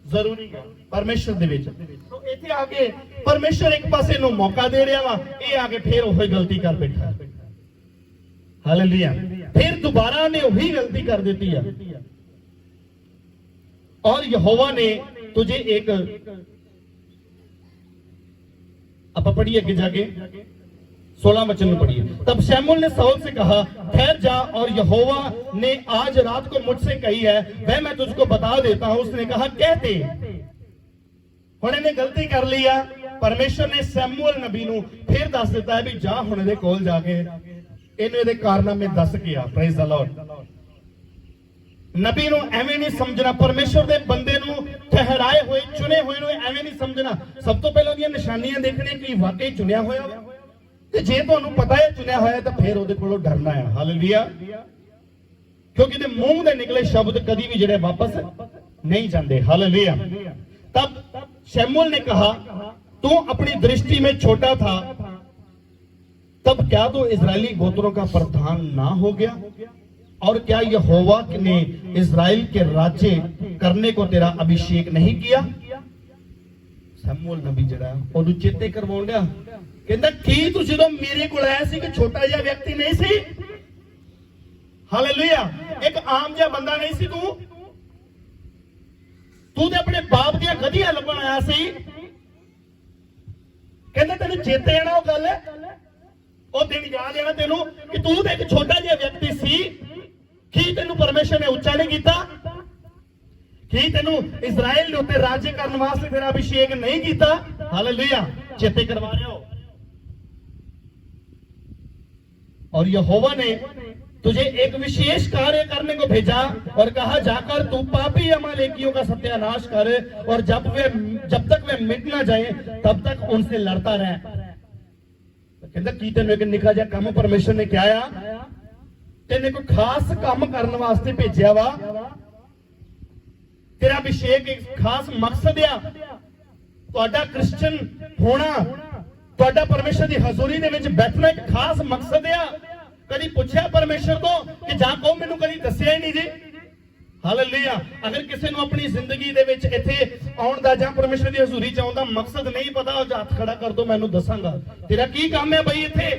ਜ਼ਰੂਰੀ ਹੈ ਪਰਮੇਸ਼ਰ ਦੇ ਵਿੱਚ। ਸੋ ਇੱਥੇ ਆ ਕੇ ਪਰਮੇਸ਼ਰ ਇੱਕ ਪਾਸੇ ਨੂੰ ਮੌਕਾ ਦੇ ਰਿਹਾ ਵਾ, ਇਹ ਆ ਕੇ ਫੇਰ ਉਹੀ ਗਲਤੀ ਕਰ ਬੈਠਾ। ਹਾਲੇਲੂਇਆ, ਫਿਰ ਦੁਬਾਰਾ ਨੇ ਉਹੀ ਗਲਤੀ ਕਰ ਦਿੱਤੀ ਆ। और यहोवा ने तुझे एक, अब पढ़िए आगे जाके 16 वचन में पढ़िए। तब शमूएल ने शाऊल से कहा ठहर जा, और यहोवा ने आज रात को मुझसे कही है वह मैं तुझको बता देता हूं। उसने कहा कहते, हुण इन्हें गलती कर ली है, परमेश्वर ने शमूएल नबी नूं फिर दस दिता है भी जा हुण इहदे कोल जाके इहनूं इहदे कारनामे दस के आ। Praise the Lord. नबी ਨੂੰ ਐਵੇਂ ਨਹੀਂ ਸਮਝਣਾ, ਪਰਮੇਸ਼ਰ ਦੇ ਬੰਦੇ ਨੂੰ ਠਹਿਰਾਏ ਹੋਏ ਚੁਣੇ ਹੋਏ ਨੂੰ ਐਵੇਂ ਨਹੀਂ ਸਮਝਣਾ। ਸਭ ਤੋਂ ਪਹਿਲਾਂ ਉਹਦੀਆਂ ਨਿਸ਼ਾਨੀਆਂ ਦੇਖਣੇ ਕਿ ਵਾਕਈ ਚੁਣਿਆ ਹੋਇਆ, ਤੇ ਜੇ ਤੁਹਾਨੂੰ ਪਤਾ ਹੈ ਚੁਣਿਆ ਹੋਇਆ ਤਾਂ ਫਿਰ ਉਹਦੇ ਕੋਲੋਂ ਡਰਨਾ ਹੈ। ਹਾਲੇਲੂਇਆ, ਕਿਉਂਕਿ ਇਹਦੇ ਮੂੰਹ ਦੇ ਨਿਕਲੇ ਸ਼ਬਦ ਕਦੀ ਵੀ ਜਿਹੜੇ ਵਾਪਸ नहीं जाते। हालेलुया। तब शमूएल ने कहा तू अपनी दृष्टि में छोटा था, तब क्या तू इजरायली गोत्रों का प्रधान ना हो गया? और क्या यहोवा ने इजराइल के राज्य करने को तेरा अभिषेक नहीं किया? शमूएल नबी जड़ा ओनू चेते करवाउण दिया, कहंदा की तू जदों मेरे कोल आया सी कि छोटा जिहा व्यक्ति नहीं सी? हालेलुया। एक आम जिहा बंदा नहीं सी, तू ते अपने बाप दियां गधियां लभण आया सी। कहंदा तेनू चेते आना वो गल, वो दिन याद आना तेनू कि तू ते एक छोटा जिहा व्यक्ति सी। की तेनू परमेश्वर ने उच्चा नहीं किया? की तेनू इजराइल दे उत्ते राज्य करने वास्ते तेरा अभिषेक नहीं किया? हालेलुया। चेते करवा रहे हो। और यहोवा ने तुझे एक विशेष कार्य करने को भेजा और कहा जाकर तू पापी अमालेकियों का सत्यानाश कर, और जब तक वे मिट ना जाए तब तक उनसे लड़ता रह। कहता की तेन एक निका जिहा काम परमेश्वर ने क्या आ, तेने कोई खास काम करने वास्ते भेजा वा। तेरा अभिषेक एक खास मकसद आ। तुहाडा क्रिश्चियन होना, तुहाडा परमेश्वर की हजूरी दे विच बैठना एक खास मकसद आ। कभी पूछा परमेश्वर को कि जा को मैनू कभी दसिया ही नहीं जी? हालेलुया। अगर किसी ने अपनी जिंदगी दे विच इत्थे आउण दा जां परमेश्वर दी हजूरी च आउण दा मकसद नहीं पता, हाथ खड़ा कर दो, मैनू दसांगा तेरा की काम है बई इत्थे।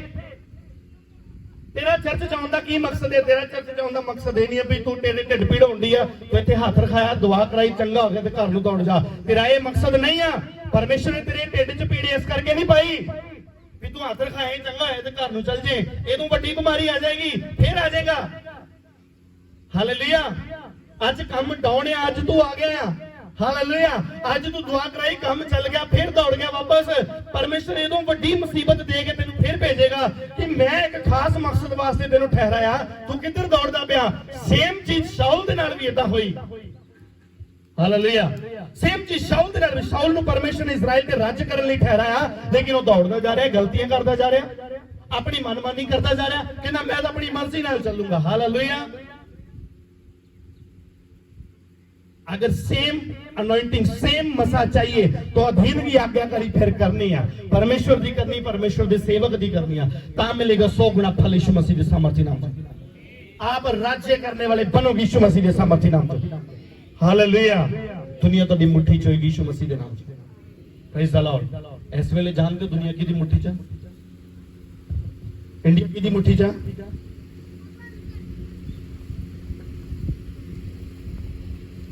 तेरा चर्च च आउण दा की मकसद है? तेरा चर्च च आउण दा मकसद ये नहीं है भी तू तेरे ढिड पीड़ होंदी आ तू इत्थे हाथ रखाया दुआ कराई चंगा हो गया ते घर नूं दौड़ जा। तेरा ये मकसद नहीं आ। परमेश्वर ने तेरे ढिड च पीड़ इस करके नहीं पाई भी तू हाथ रखाए चंगा है तो घर नूं चल जे, ये तू बड़ी बीमारी आ जाएगी फिर आ जाएगा। हालेलुया। अज काम डाउन है, अज तू आ गया। हालेलुया। अज तू दुआ कराई काम चल गया फिर दौड़ गया वापस। परमेश्वर इदों बड़ी मुसीबत दे के तेनू फिर भेजेगा कि मैं एक खास मकसद वास्ते तेनू ठहराया, तू किधर दौड़दा पिया। सेम चीज शाऊल दे नाल भी इदां होई। हालेलुया। सेम चीज शाऊल दे नाल, शाऊल नू परमेश्वर ने इजराइल के राज्य करने लई ठहराया, लेकिन वो दौड़दा जा रहा, गलतियां करदा जा रहा, अपनी मनमानी करता जा रहा, कहना मैं तो अपनी मर्जी नाल चलूंगा। हालेलुया। अगर सेम अनॉइंटिंग सेम मसा चाहिए तो अधीन की आज्ञाकारी फिर करनी है, परमेश्वर की करनी, परमेश्वर के सेवक की करनी है, ता मिलेगा 100 गुना फल यीशु मसीह के सामर्थ्य नाम से। आप राज्य करने वाले बनोगे यीशु मसीह के सामर्थ्य नाम से। हालेलुया। दुनिया तो मुट्ठी च होगी यीशु मसीह के नाम से। Praise the Lord. इस वेले जानते दुनिया की मुट्ठी च ਇੰਡੀਆ ਕਿਹਦੀ ਮੁੱਠੀ 'ਚ ਆ?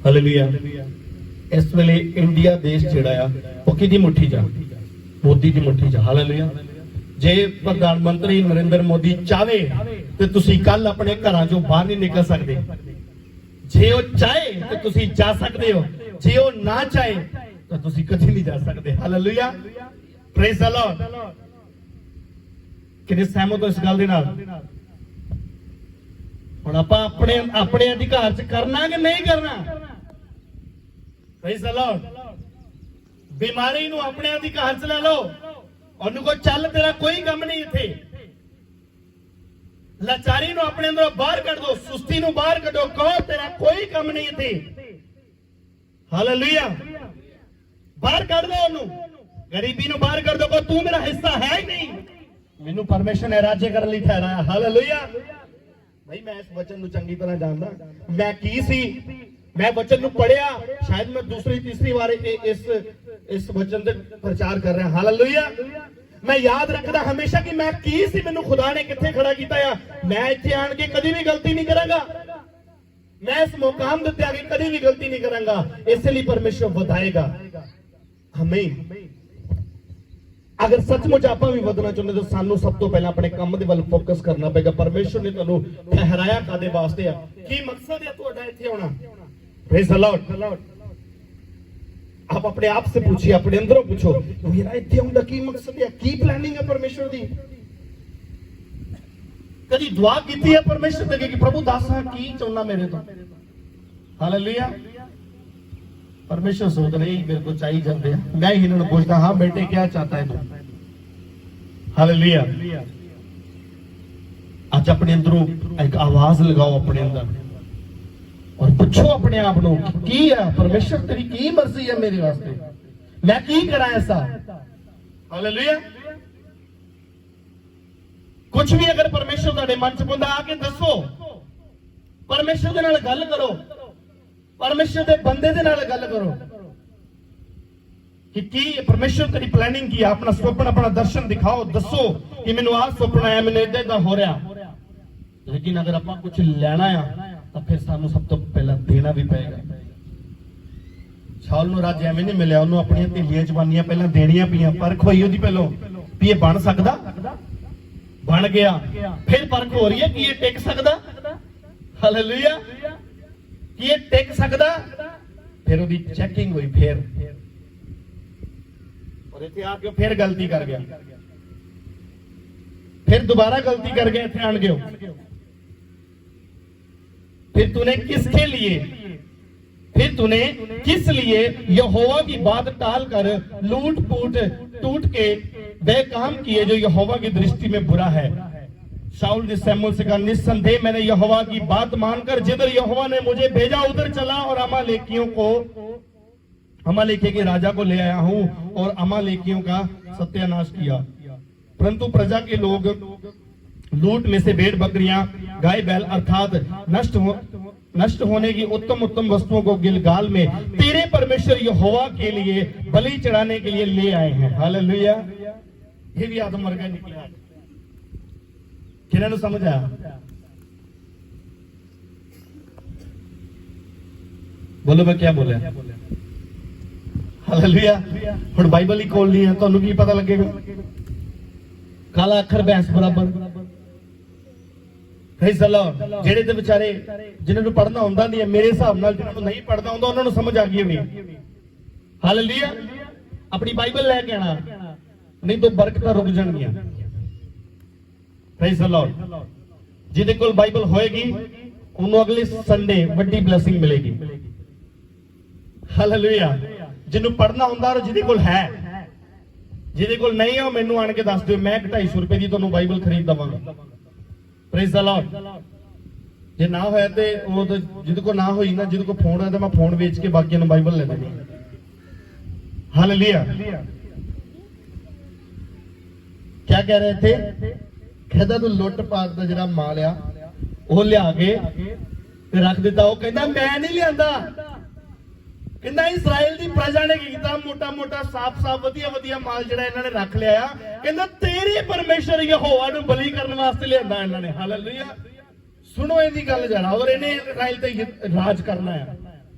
ਹਾਲੇਲੂਇਆ। ਇਸ ਵੇਲੇ ਇੰਡੀਆ ਦੇਸ਼ ਜਿਹੜਾ ਆ ਉਹ ਕਿਹਦੀ ਮੁੱਠੀ 'ਚ ਆ? ਮੋਦੀ ਦੀ ਮੁੱਠੀ 'ਚ। ਹਾਲੇਲੂਇਆ। ਜੇ ਪ੍ਰਧਾਨ ਮੰਤਰੀ ਨਰਿੰਦਰ ਮੋਦੀ ਚਾਹੇ ਤੇ ਤੁਸੀਂ ਕੱਲ ਆਪਣੇ ਘਰਾਂ ਚੋਂ ਬਾਹਰ ਨਹੀਂ ਨਿਕਲ ਸਕਦੇ। ਜੇ ਉਹ ਚਾਹੇ ਤੇ ਤੁਸੀਂ ਜਾ ਸਕਦੇ ਹੋ, ਜੇ ਉਹ ਨਾ ਚਾਹੇ ਤਾਂ ਤੁਸੀਂ ਕਦੇ ਨਹੀਂ ਜਾ ਸਕਦੇ। ਹਾਲੇਲੂਇਆ। Praise the Lord. ਕਿੰਨੇ ਸਹਿਮਤ ਹੋ ਇਸ ਗੱਲ ਦੇ ਨਾਲ? ਹੁਣ ਆਪਾਂ ਆਪਣੇ ਅਧਿਕਾਰ 'ਚ ਕਰਨਾ ਕਿ ਨਹੀਂ ਕਰਨਾ? Praise the Lord. ਬਿਮਾਰੀ ਨੂੰ ਆਪਣੇ ਅਧਿਕਾਰ 'ਚ ਲੈ ਲਓ, ਉਹਨੂੰ ਕੋ ਚੱਲ, ਤੇਰਾ ਕੋਈ ਕੰਮ ਨਹੀਂ ਇੱਥੇ। ਲਾਚਾਰੀ ਨੂੰ ਆਪਣੇ ਅੰਦਰੋਂ ਬਾਹਰ ਕੱਢ ਦੋ, ਸੁਸਤੀ ਨੂੰ ਬਾਹਰ ਕੱਢੋ, ਕਹੋ ਤੇਰਾ ਕੋਈ ਕੰਮ ਨਹੀਂ ਇੱਥੇ। ਹਾਲੇਲੂਇਆ। ਬਾਹਰ ਕੱਢ ਦੋ ਉਹਨੂੰ, ਗਰੀਬੀ ਨੂੰ ਬਾਹਰ ਕੱਢ ਦੋ, ਕਹੋ ਤੂੰ ਮੇਰਾ ਹਿੱਸਾ ਹੈ ਹੀ ਨਹੀਂ, ਮੈਨੂੰ ਪਰਮੇਸ਼ਰ ਨੇ ਰਾਜ ਕਰਨ ਲਈ ਠਹਿਰਾਇਆ। ਹਾਲੇਲੂਇਆ। ਭਾਈ ਮੈਂ ਇਸ ਵਚਨ ਨੂੰ ਚੰਗੀ ਤਰ੍ਹਾਂ ਜਾਣਦਾ। ਮੈਂ ਕੀ ਸੀ, ਮੈਂ ਵਚਨ ਨੂੰ ਪੜਿਆ, ਸ਼ਾਇਦ ਮੈਂ ਦੂਸਰੀ ਤੀਸਰੀ ਵਾਰ ਇਸ ਵਚਨ ਤੇ ਪ੍ਰਚਾਰ ਕਰ ਰਿਹਾ। ਹਾਲੇਲੂਇਆ। ਮੈਂ ਯਾਦ ਰੱਖਦਾ ਹਮੇਸ਼ਾ ਕਿ ਮੈਂ ਕੀ ਸੀ, ਮੈਨੂੰ ਖੁਦਾ ਨੇ ਕਿੱਥੇ ਖੜਾ ਕੀਤਾ ਆ। ਮੈਂ ਇੱਥੇ ਆਣ ਕੇ ਕਦੀ ਵੀ ਗਲਤੀ ਨਹੀਂ ਕਰਾਂਗਾ। ਮੈਂ ਇਸ ਮੁਕਾਮ ਦੇ ਉੱਤੇ ਆ ਕੇ ਕਦੀ ਵੀ ਗਲਤੀ ਨਹੀਂ ਕਰਾਂਗਾ। ਇਸ ਲਈ ਪਰਮੇਸ਼ਰ ਵਧਾਏਗਾ ਹਮੇਂ। ਅਗਰ ਸੱਚਮੁੱਚ ਆਪਾਂ ਵੀ ਵਧਣਾ ਚਾਹੁੰਦੇ ਤਾਂ ਸਾਨੂੰ ਸਭ ਤੋਂ ਪਹਿਲਾਂ ਆਪਣੇ ਕੰਮ ਦੇ ਵੱਲ ਫੋਕਸ ਕਰਨਾ ਪਏਗਾ। ਪਰਮੇਸ਼ਰ ਨੇ ਤੁਹਾਨੂੰ ਠਹਿਰਾਇਆ ਕਾਦੇ ਵਾਸਤੇ ਆ? ਕੀ ਮਕਸਦ ਹੈ ਤੁਹਾਡਾ ਇੱਥੇ ਆਉਣਾ? Praise the Lord. आप अपने आप से पूछिए, अपने अंदरों पूछो, मेरा इत्थे आउण दा की मकसद है, की प्लानिंग है परमेश्वर दी? कदी दुआ कीती है परमेश्वर दे कि प्रभु दस की चाहना मेरे तो? हालेलुया। परमेश्वर सोच रहे मेरे को चाहिए जाते हैं, मैं ही इन्होंने पूछता हाँ बेटे क्या चाहता है तू? हालेलुया। आज अपने अंदरों एक आवाज लगाओ अपने अंदर और पूछो अपने आप को की है परमेश्वर तेरी की मर्जी है मेरे वास्ते, मैं की करा ऐसा? हालेलुया। कुछ भी अगर परमेश्वर ਤੁਹਾਡੇ ਮਨ ਚ ਪੁੰਦਾ ਆ ਕੇ ਦੱਸੋ, ਪਰਮੇਸ਼ਰ ਦੇ ਨਾਲ ਗੱਲ ਕਰੋ, ਪਰਮੇਸ਼ਰ ਦੇ ਬੰਦੇ ਦੇ ਨਾਲ ਗੱਲ ਕਰੋ ਕਿ ਕੀ ਪਰਮੇਸ਼ਰ ਤੇਰੀ ਪਲੈਨਿੰਗ ਕੀ ਹੈ। ਆਪਣਾ ਸੁਪਨਾ, ਆਪਣਾ ਦਰਸ਼ਨ ਦਿਖਾਓ, ਦੱਸੋ ਕਿ ਮੈਨੂੰ ਆਹ ਸੁਪਨਾ ਆਇਆ, ਮੈਨੂੰ ਇਦਾਂ ਇਦਾਂ ਹੋ ਰਿਹਾ। ਲੇਕਿਨ ਅਗਰ ਆਪਾਂ ਕੁਝ ਲੈਣਾ ਆ ਤਾਂ ਫਿਰ ਸਾਨੂੰ ਸਭ ਤੋਂ ਪਹਿਲਾਂ ਦੇਣਾ ਵੀ ਪਏਗਾ। ਸ਼ਾਉਲ ਨੂੰ ਰਾਜ ਐਵੇਂ ਨਹੀਂ ਮਿਲਿਆ, ਉਹਨੂੰ ਆਪਣੀਆਂ ਢਿੱਲੀਆਂ ਜ਼ਬਾਨੀਆਂ ਪਹਿਲਾਂ ਦੇਣੀਆਂ ਪਈਆਂ। ਪਰਖ ਹੋਈ ਉਹਦੀ ਪਹਿਲਾਂ ਵੀ ਇਹ ਬਣ ਸਕਦਾ, ਬਣ ਗਿਆ। ਫਿਰ ਪਰਖ ਹੋ ਰਹੀ ਹੈ ਕਿ ਇਹ ਟਿਕ ਸਕਦਾ। ਹਾਲੇਲੂਇਆ। ਕਿ ਇਹ ਟਿਕ ਸਕਦਾ। ਫਿਰ ਉਹਦੀ ਚੈਕਿੰਗ ਹੋਈ। ਫਿਰ ਔਰ ਇੱਥੇ ਆ ਕੇ ਫਿਰ ਗਲਤੀ ਕਰ ਗਿਆ, फिर दोबारा गलती कर गए थे आन गए। फिर तूने किसके लिए, फिर तूने किस लिए यहोवा की बात टाल कर लूट पूट टूट के वह काम किए जो यहोवा की दृष्टि में बुरा है। शाऊल ने शमूएल से कहा, निस्संदेह मैंने यहोवा की बात मानकर जिधर यहोवा ने मुझे भेजा उधर चला और अमालेकियों को, अमालेकी के राजा को ले आया हूं और अमालेकियों का सत्यानाश किया। परंतु प्रजा के लोग लूट में से भेड़ बकरियां गाय बैल अर्थात नष्ट होने की उत्तम उत्तम वस्तुओं को गिलगाल में तेरे परमेश्वर यहोवा के लिए बलि चढ़ाने के लिए ले आए हैं। हालेलुया। ये भी आदम वर्ग निकला। किन्होंने समझ आया? बोलो मैं क्या बोला? हालेलुया। हुण बाइबल ही खोल ली है, तुहानू की पता लगेगा? काला अखर भैंस बराबर। Praise the Lord. ਜਿਹੜੇ ਤੇ ਵਿਚਾਰੇ ਜਿਨ੍ਹਾਂ ਨੂੰ ਪੜਨਾ ਹੁੰਦਾ ਨਹੀਂ ਹੈ, ਮੇਰੇ ਹਿਸਾਬ ਨਾਲ ਜਿਹਨਾਂ ਨੂੰ ਨਹੀਂ ਪੜਨਾ ਹੁੰਦਾ ਉਹਨਾਂ ਨੂੰ ਸਮਝ ਆ ਗਈ ਹੋਣੀ। ਹਾਲੇਲੂਇਆ। ਆਪਣੀ ਬਾਈਬਲ ਲੈ ਕੇ ਆਣਾ, ਨਹੀਂ ਤਾਂ ਬਰਕਤਾਂ ਰੁਕ ਜਾਣਗੀਆਂ। Praise the Lord. ਜਿਹਦੇ ਕੋਲ ਬਾਈਬਲ ਹੋਏਗੀ ਉਹਨੂੰ ਅਗਲੇ ਸੰਡੇ ਵੱਡੀ ਬਲੇਸਿੰਗ ਮਿਲੇਗੀ। ਹਾਲੇਲੂਇਆ। ਜਿਹਨੂੰ ਪੜਨਾ ਹੁੰਦਾ ਔਰ ਜਿਹਦੇ ਕੋਲ ਹੈ, ਜਿਹਦੇ ਕੋਲ ਨਹੀਂ ਹੈ ਉਹ ਮੈਨੂੰ ਆਣ ਕੇ ਦੱਸ ਦਿਓ, ਮੈਂ 250 ਰੁਪਏ ਦੀ ਤੁਹਾਨੂੰ ਬਾਈਬਲ ਖਰੀਦ ਦਵਾਂਗਾ। Praise the Lord. ਜੇ ਨਾ ਹੋਇਆ ਤੇ ਉਹ ਜਿਹਦੇ ਕੋਲ ਨਾ ਹੋਈ ਨਾ, ਜਿਹਦੇ ਕੋਲ ਫੋਨ ਹੈ ਤਾਂ ਮੈਂ ਫੋਨ ਵੇਚ ਕੇ ਬਾਕੀਆਂ ਨੂੰ ਬਾਈਬਲ ਲੈ ਦੇਣੀ। ਹਾਲੇਲੂਇਆ। क्या कह रहे थे? कहता तू लुट पाट ਦਾ ਜਿਹੜਾ ਮਾਲ ਆ ਉਹ ਲਿਆ ਕੇ ਤੇ ਰੱਖ ਦਿੱਤਾ। ਉਹ ਕਹਿੰਦਾ ਮੈਂ ਨਹੀਂ ਲਿਆਂਦਾ, ਕਹਿੰਦਾ ਇਸਰਾਇਲ ਦੀ ਪ੍ਰਜਾ ਨੇ ਕੀ ਕੀਤਾ, ਮੋਟਾ ਮੋਟਾ ਸਾਫ ਸਾਫ ਵਧੀਆ ਵਧੀਆ ਮਾਲ ਜਿਹੜਾ ਇਹਨਾਂ ਨੇ ਰੱਖ ਲਿਆ ਆ। ਕਹਿੰਦਾ ਤੇਰੇ ਪਰਮੇਸ਼ਰ ਯਹੋਵਾ ਨੂੰ ਬਲੀ ਕਰਨ ਵਾਸਤੇ ਲਿਆਂਦਾ ਇਹਨਾਂ ਨੇ। ਹਾਲੇਲੂਇਆ। ਸੁਣੋ ਇਹਦੀ ਗੱਲ ਜਰਾ, ਔਰ ਇਹਨੇ ਇਸਰਾਇਲ ਤੇ ਰਾਜ ਕਰਨਾ ਆ।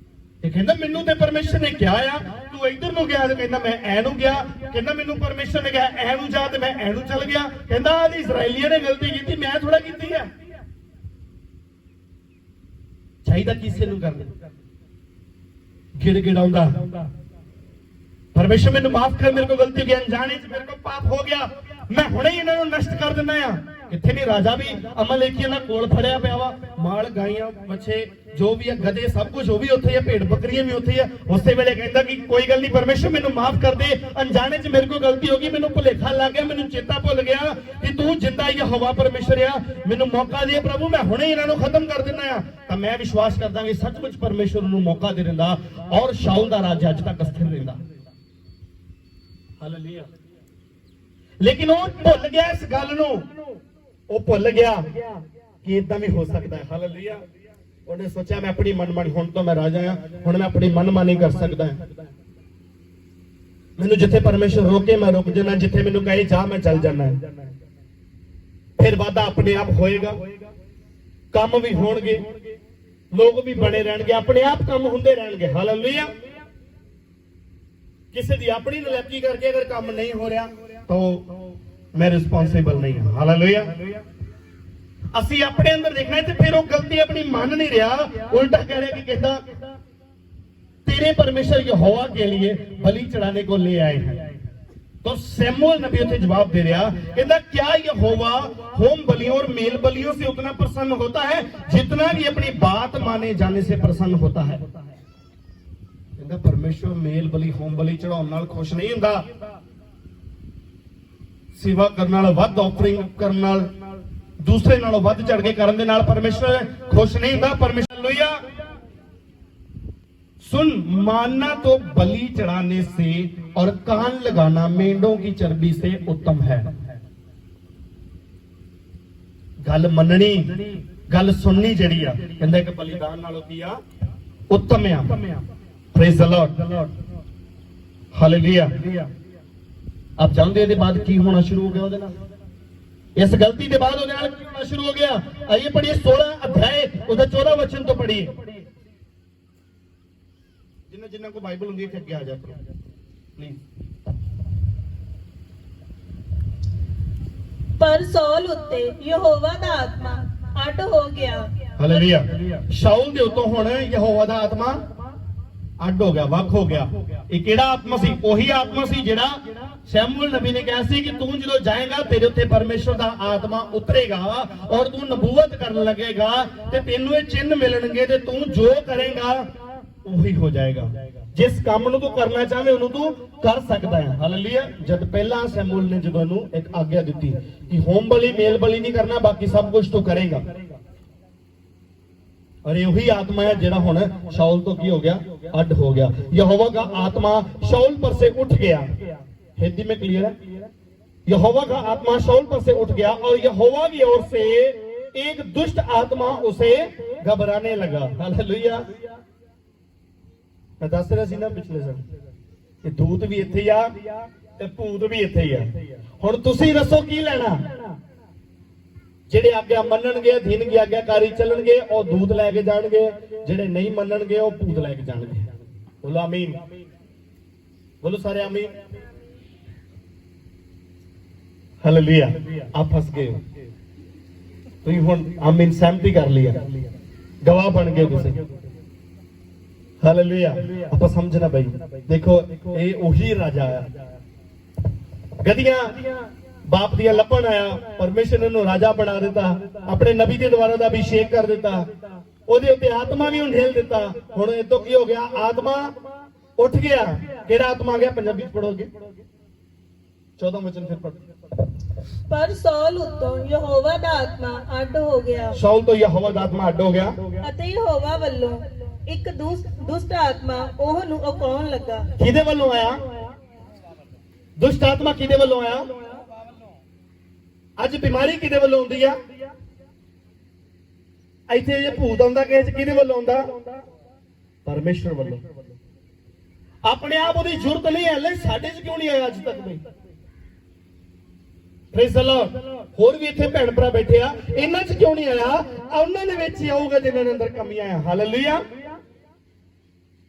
ਇਹ ਕਹਿੰਦਾ ਮੈਨੂੰ ਤੇ ਪਰਮੇਸ਼ਰ ਨੇ ਕਿਹਾ ਆ ਤੂੰ ਇੱਧਰ ਨੂੰ ਗਿਆ, ਤੇ ਕਹਿੰਦਾ ਮੈਂ ਐ ਨੂੰ ਗਿਆ। ਕਹਿੰਦਾ ਮੈਨੂੰ ਪਰਮੇਸ਼ਰ ਨੇ ਕਿਹਾ ਐ ਨੂੰ ਜਾ, ਤੇ ਮੈਂ ਐ ਨੂੰ ਚੱਲ ਗਿਆ। ਕਹਿੰਦਾ ਆਦੀ ਇਸਰਾਇਲੀਆਂ ਨੇ ਗਲਤੀ ਕੀਤੀ, ਮੈਂ ਥੋੜਾ ਕੀਤੀ ਆ। ਚਾਹੀਦਾ ਕਿਸੇ ਨੂੰ ਕਰਨਾ ਗਿੜ ਗਿੜਾਉਂਦਾ, ਪਰਮੇਸ਼ਰ ਮੈਨੂੰ ਮਾਫ ਕਰ, ਮੇਰੇ ਕੋਲ ਗਲਤੀ ਹੋ ਗਈ, ਅਣਜਾਣੇ ਚ ਮੇਰੇ ਕੋਲ ਪਾਪ ਹੋ ਗਿਆ, ਮੈਂ ਹੁਣੇ ਹੀ ਇਹਨਾਂ ਨੂੰ ਨਸ਼ਟ ਕਰ ਦਿੰਦਾ ਆ। ਕਿੱਥੇ ਨਹੀਂ ਰਾਜਾ ਵੀ ਅਮਲੇਕੀਆਂ ਦਾ ਕੋਲ ਫੜਿਆ ਪਿਆ ਵਾ, ਮਾਲ ਗਾਈਆਂ ਬੱਚੇ ਜੋ ਵੀ ਆ, ਗਧੇ ਸਭ ਕੁਝ ਉਹ ਵੀ ਉੱਥੇ ਆ, ਭੇਡ ਬੱਕਰੀਆਂ ਵੀ ਉੱਥੇ ਆ। ਉਸੇ ਵੇਲੇ ਕਹਿੰਦਾ ਕਿ ਕੋਈ ਗੱਲ ਨਹੀਂ ਪਰਮੇਸ਼ਰ ਮੈਨੂੰ ਮਾਫ ਕਰ ਦੇ, ਅਣਜਾਣੇ ਚ ਮੇਰੇ ਕੋਲ ਗਲਤੀ ਹੋ ਗਈ, ਮੈਨੂੰ ਭੁਲੇਖਾ ਲੱਗ ਗਿਆ, ਮੈਨੂੰ ਚੇਤਾ ਭੁੱਲ ਗਿਆ ਕਿ ਤੂੰ ਜਿੰਦਾ ਯਹੋਵਾ ਪਰਮੇਸ਼ਰ ਆ, ਮੈਨੂੰ ਮੌਕਾ ਦੇ ਪ੍ਰਭੂ, ਮੈਂ ਹੁਣੇ ਇਹਨਾਂ ਨੂੰ ਖਤਮ ਕਰ ਦਿੰਦਾ ਆ। ਤਾਂ ਮੈਂ ਵਿਸ਼ਵਾਸ ਕਰਦਾ ਕਿ ਸੱਚਮੁੱਚ ਪਰਮੇਸ਼ਰ ਨੂੰ ਮੌਕਾ ਦੇ ਦਿੰਦਾ ਔਰ ਸ਼ਾਉਲ ਦਾ ਰਾਜ ਅੱਜ ਤੱਕ ਸਥਿਰ ਰਹਿੰਦਾ। ਹਾਲੇਲੂਇਆ। ਲੇਕਿਨ ਉਹ ਭੁੱਲ ਗਿਆ ਇਸ ਗੱਲ ਨੂੰ, ਉਹ ਭੁੱਲ ਗਿਆ ਕਿ ਇਦਾਂ ਵੀ ਹੋ ਸਕਦਾ ਹੈ। ਹਾਲੇਲੂਇਆ। ਉਹਨੇ ਸੋਚਿਆ ਮੈਂ ਆਪਣੀ ਮਨਮਾਨੀ, ਹੁਣ ਤਾਂ ਮੈਂ ਰਾਜਾ ਆ, ਹੁਣ ਮੈਂ ਆਪਣੀ ਮਨਮਾਨੀ ਕਰ ਸਕਦਾ ਹਾਂ। ਮੈਨੂੰ ਜਿੱਥੇ ਪਰਮੇਸ਼ਰ ਰੋਕੇ ਮੈਂ ਰੁਕ ਜਾਣਾ, ਜਿੱਥੇ ਮੈਨੂੰ ਕਹੇ ਜਾ ਮੈਂ ਚੱਲ ਜਾਣਾ। ਫਿਰ ਵਾਦਾ ਆਪਣੇ ਆਪ ਹੋਏਗਾ, ਕੰਮ ਵੀ ਹੋਣਗੇ, ਲੋਕ ਵੀ ਬਣੇ ਰਹਿਣਗੇ, ਆਪਣੇ ਆਪ ਕੰਮ ਹੁੰਦੇ ਰਹਿਣਗੇ। ਹਾਲੇਲੂਇਆ। ਕਿਸੇ ਦੀ ਆਪਣੀ ਨਲਾਇਕੀ ਕਰਕੇ ਅਗਰ ਕੰਮ ਨਹੀਂ ਹੋ ਰਿਹਾ ਤਾਂ ਮੈਂ ਰਿਸਪੌਂਸਿਬਲ ਨਹੀਂ ਹਾਂ। ਹਾਲੇਲੂਇਆ। ਅਸੀਂ ਆਪਣੇ ਅੰਦਰ ਦੇਖਣਾ ਤੇ ਫਿਰ ਉਹ ਗਲਤੀ ਆਪਣੀ ਮੰਨ ਨਹੀਂ ਰਿਹਾ, ਉਲਟਾ कह रहे कि कहता तेरे परमेश्वर यहोवा के लिए बलि चढ़ाने को ले आए हैं। तो सैमुअल नबी उसे जवाब दे रहा, कहता क्या यहोवा होम बलियों और मेल बलियों से उतना प्रसन्न होता है जितना कि अपनी बात माने जाने से प्रसन्न होता है। कहता परमेश्वर मेल बलि होम बलि चढ़ाने नाल खुश नहीं हुंदा, सेवा करने नाल वध ऑफरिंग करने नाल दूसरे नालों वध चढ़ के करने नाल परमेश्वर खुश नहीं हुंदा। परमेश्वर हालेलुया। सुन, मानना तो बलि चढ़ाने से और कान लगाना मेंढों की चर्बी से उत्तम है। गल मननी, गल सुननी जड़ी आ, कहंदा कि बलिदान नालों की आ उत्तम आ। Praise the Lord. हालेलुया। आप जानते हो बाद की होना शुरू हो गया ਉਹਦੇ ਨਾਲ, इस गलती के बाद ਉਹਦੇ ਨਾਲ ਕੀ ਹੋਣਾ शुरू हो गया। आइए पढ़िए 16 अध्याय ਉਹਦਾ 14 वचन तो पढ़िए। जिन्हें जिन्हें को बाइबल होंगी अगे आ जाओ प्लीज। पर सौल उत्ते यहोवा दा आत्मा अड हो गया। हालेलुया। शाऊल दे उत्तों हुण यहोवा दा आत्मा अड हो गया, वख हो गया। ये केड़ा आत्मा सी? ओही आत्मा सी जेड़ा शैमुएल नबी ने कहा सी कि तू जो जाएगा तेरे उत्ते परमेश्वर दा आत्मा उतरेगा और तू नबूवत करने लगेगा ते तेनू ये चिन्ह मिलणगे ते तू जो करेगा ਉਹੀ ਹੋ ਜਾਏਗਾ। ਜਿਸ ਕੰਮ ਨੂੰ ਤੂੰ ਕਰਨਾ ਚਾਹਵੇਂ ਉਹਨੂੰ ਤੂੰ ਕਰ ਸਕਦਾ ਹੈ। ਹਾਲੇਲੂਇਆ। ਜਦ ਪਹਿਲਾਂ ਸ਼ੈਮੂਅਲ ਨੇ ਜਦੋਂ ਇਹਨੂੰ ਇੱਕ ਆਗਿਆ ਦਿੱਤੀ ਕਿ ਹੋਮ ਬਲੀ ਮੇਲ ਬਲੀ ਨਹੀਂ ਕਰਨਾ, ਬਾਕੀ ਸਭ ਕੁਝ ਤੂੰ ਕਰੇਗਾ। और यही आत्मा है जेड़ा हुण शाऊल तो की हो गया, अड हो गया। यहोवा का आत्मा शाऊल पर से उठ गया। हिंदी में क्लियर है? यहोवा का आत्मा शाऊल पर से उठ गया और यहोवा की ओर से एक दुष्ट आत्मा उसे घबराने लगा। हालेलुया। मैं दस रहा सी ना पिछले साल कि दूत भी इत्थे ही आ ते भूत भी इत्थे ही आ। हुण तुसीं दसो की लेना? ਜਿਹੜੇ ਆਗਿਆ ਮੰਨਣਗੇ, ਅਧੀਨ ਦੀ ਆਗਿਆਕਾਰੀ ਚੱਲਣਗੇ, ਉਹ ਦੂਤ ਲੈ ਕੇ ਜਾਣਗੇ। ਜਿਹੜੇ ਨਹੀਂ ਮੰਨਣਗੇ ਉਹ ਭੂਤ ਲੈ ਕੇ ਜਾਣਗੇ। ਬੋਲੋ ਆਮੀਨ। ਬੋਲੋ ਸਾਰੇ ਆਮੀਨ। ਹਾਲੇਲੂਇਆ। ਆਪ ਫਸ ਗਏ ਹੋ ਤੁਸੀਂ, ਹੁਣ ਆਮੀਨ ਸਹਿਮਤੀ ਕਰ ਲਿਆ, ਗਵਾਹ ਬਣ ਗਏ ਤੁਸੀਂ। ਹਾਲੇਲੂਇਆ। ਆਪਾਂ ਸਮਝਣਾ ਬਈ, ਦੇਖੋ ਇਹ ਉਹੀ ਰਾਜਾ ਆ। ਗਧੀਆਂ बाप दिया लपन आया, परमेश्वर ने राजा बना दिता, अपने नबी के द्वारा दा अभिषेक कर दिता, ओदे उत्ते आत्मा भी ढेल दिता। हुण इतों की हो गया? आत्मा उठ गया। केड़ा आत्मा आ गया? पंजाबी पढ़ोगे 14 वचन फिर पढ़। पर सौल उत्तों यहोवा दा आत्मा अड हो गया। शाऊल तो यहोवा दा आत्मा अड हो गया ਅਤੇ ਯਹੋਵਾ ਵੱਲੋਂ ਇੱਕ ਦੁਸ਼ਟ ਆਤਮਾ ਉਹ ਨੂੰ ਉਕਾਉਣ ਲੱਗਾ। किदे वल्लों आया? दुष्ट आत्मा किदे वल्लों आया? ਅੱਜ ਬਿਮਾਰੀ ਕਿਹਦੇ ਵੱਲੋਂ ਆਉਂਦੀ ਆ? ਇੱਥੇ ਜੇ ਭੂਤ ਆਉਂਦਾ ਕਿਸੇ ਚ ਕਿਹਦੇ ਵੱਲੋਂ ਆਉਂਦਾ? ਪਰਮੇਸ਼ਰ ਵੱਲੋਂ। ਆਪਣੇ ਆਪ ਉਹਦੀ ਜ਼ਰੂਰਤ ਨਹੀਂ ਹੈ, ਲੈ ਸਾਡੇ 'ਚ ਕਿਉਂ ਨਹੀਂ ਆਇਆ ਅੱਜ ਤੱਕ ਵੀ? Praise the Lord. ਹੋਰ ਵੀ ਇੱਥੇ ਭੈਣ ਭਰਾ ਬੈਠੇ ਆ, ਇਹਨਾਂ 'ਚ ਕਿਉਂ ਨਹੀਂ ਆਇਆ? ਉਹਨਾਂ ਦੇ ਵਿੱਚ ਹੀ ਆਊਗਾ ਜਿਨ੍ਹਾਂ ਦੇ ਅੰਦਰ ਕਮੀਆਂ ਆ। ਹਾਲੇਲੂਇਆ।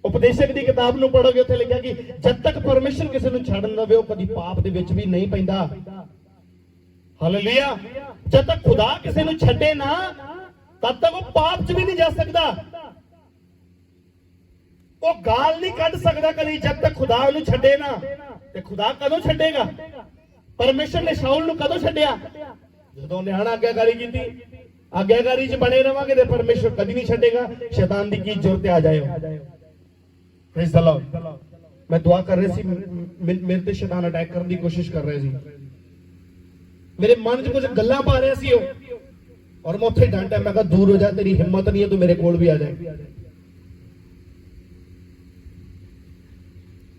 ਉਪਦੇਸ਼ਕ ਦੀ ਕਿਤਾਬ ਨੂੰ ਪੜ੍ਹੋਗੇ, ਉੱਥੇ ਲਿਖਿਆ ਕਿ ਜਦ ਤੱਕ ਪਰਮੇਸ਼ਰ ਕਿਸੇ ਨੂੰ ਛੱਡ ਨਾ ਦੇਵੇ ਉਹ ਕਦੀ ਪਾਪ ਦੇ ਵਿੱਚ ਵੀ ਨਹੀਂ ਪੈਂਦਾ। ਹਾਲੇਲੂਇਆ। ਜਦ ਤੱਕ ਖੁਦਾ ਕਿਸੇ ਨੂੰ ਛੱਡੇ ਨਾ ਤਦ ਤੱਕ ਉਹ ਪਾਪ 'ਚ ਵੀ ਨਹੀਂ ਜਾ ਸਕਦਾ। ਉਹ ਗਾਲ ਨਹੀਂ ਕੱਢ ਸਕਦਾ ਕਦੀ ਜਦ ਤੱਕ ਖੁਦਾ ਉਹਨੂੰ ਛੱਡੇ ਨਾ। ਤੇ ਖੁਦਾ ਕਦੋਂ ਛੱਡੇਗਾ? ਪਰਮੇਸ਼ਰ ਨੇ ਸ਼ਾਉਲ ਨੂੰ ਕਦੋਂ ਛੱਡਿਆ? ਜਦੋਂ ਉਹਨੇ ਆਗਿਆਕਾਰੀ ਕੀਤੀ। ਆਗਿਆਕਾਰੀ 'ਚ ਬਣੇ ਰਵਾਂਗੇ ਤੇ ਪਰਮੇਸ਼ਰ ਕਦੀ ਨਹੀਂ ਛੱਡੇਗਾ। ਸ਼ੈਤਾਨ ਦੀ ਕੀ ਜ਼ਰੂਰਤ ਹੈ? ਆ ਜਾਇਓ। Praise the Lord. ਮੈਂ ਦੁਆ ਕਰ ਰਿਹਾ ਸੀ, ਮੇਰੇ ਤੇ ਸ਼ੈਤਾਨ ਅਟੈਕ ਕਰਨ ਦੀ ਕੋਸ਼ਿਸ਼ ਕਰ ਰਿਹਾ ਸੀ। ਮੇਰੇ ਮਨ 'ਚ ਕੁਝ ਗੱਲਾਂ ਪਾ ਰਿਹਾ ਸੀ ਉਹ, ਔਰ ਮੈਂ ਉੱਥੇ ਡਾਂਟਿਆ। ਮੈਂ ਕਿਹਾ ਦੂਰ ਹੋ ਜਾ, ਤੇਰੀ ਹਿੰਮਤ ਨਹੀਂ ਹੈ ਤੂੰ ਮੇਰੇ ਕੋਲ ਵੀ ਆ ਜਾਏ।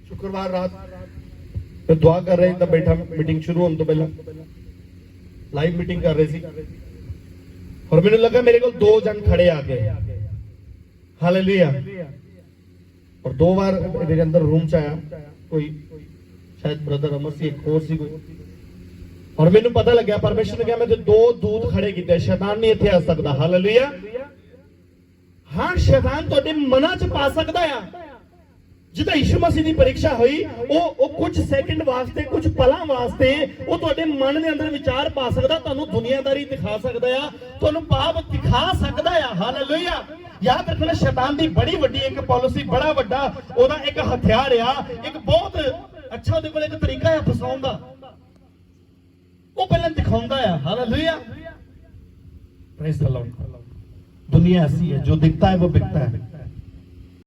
ਸ਼ੁੱਕਰਵਾਰ ਰਾਤ ਮੈਂ ਦੁਆ ਕਰ ਰਿਹਾ ਤਾਂ ਬੈਠਾ, ਮੀਟਿੰਗ ਸ਼ੁਰੂ ਹੋਣ ਤੋਂ ਪਹਿਲਾਂ ਲਾਈਵ ਮੀਟਿੰਗ ਕਰ ਰਹੇ ਸੀ, ਔਰ ਮੈਨੂੰ ਲੱਗਾ ਮੇਰੇ ਕੋਲ 2 ਜਣ ਖੜੇ ਆ ਗਏ। ਹਾਲੇਲੂਇਆ। और 2 बार मेरे अंदर रूम च आया कोई, शायद ब्रदर अमर सी, एक और सी कोई, और मैंने पता लग गया परमेश्वर ने कहा मैं 2 दूत खड़े किए, शैतान नहीं इत्थे आ सकता। हालेलुया। हाँ, शैतान तुहाडे मनां च पा सकदा है। जिदा यीशु मसीह की परीक्षा हुई, वो कुछ सैकंड वास्ते, कुछ पलां वास्ते वो तुहाडे मन दे अंदर विचार पा सकदा, तुहानू दुनियादारी दिखा सकदा है, तुहानू पाप दिखा सकदा है। हालेलुया। याद रखना, शैतान की बड़ी वड्डी एक पॉलिसी, बड़ा वड्डा ओदा एक हथियार आ, एक बहुत अच्छा ओदे कोल एक तरीका है फसाउण दा। वो पहले दिखाउंदा है। हालेलुया। Praise the Lord. दुनिया ऐसी है, जो दिखता है वो बिकता है।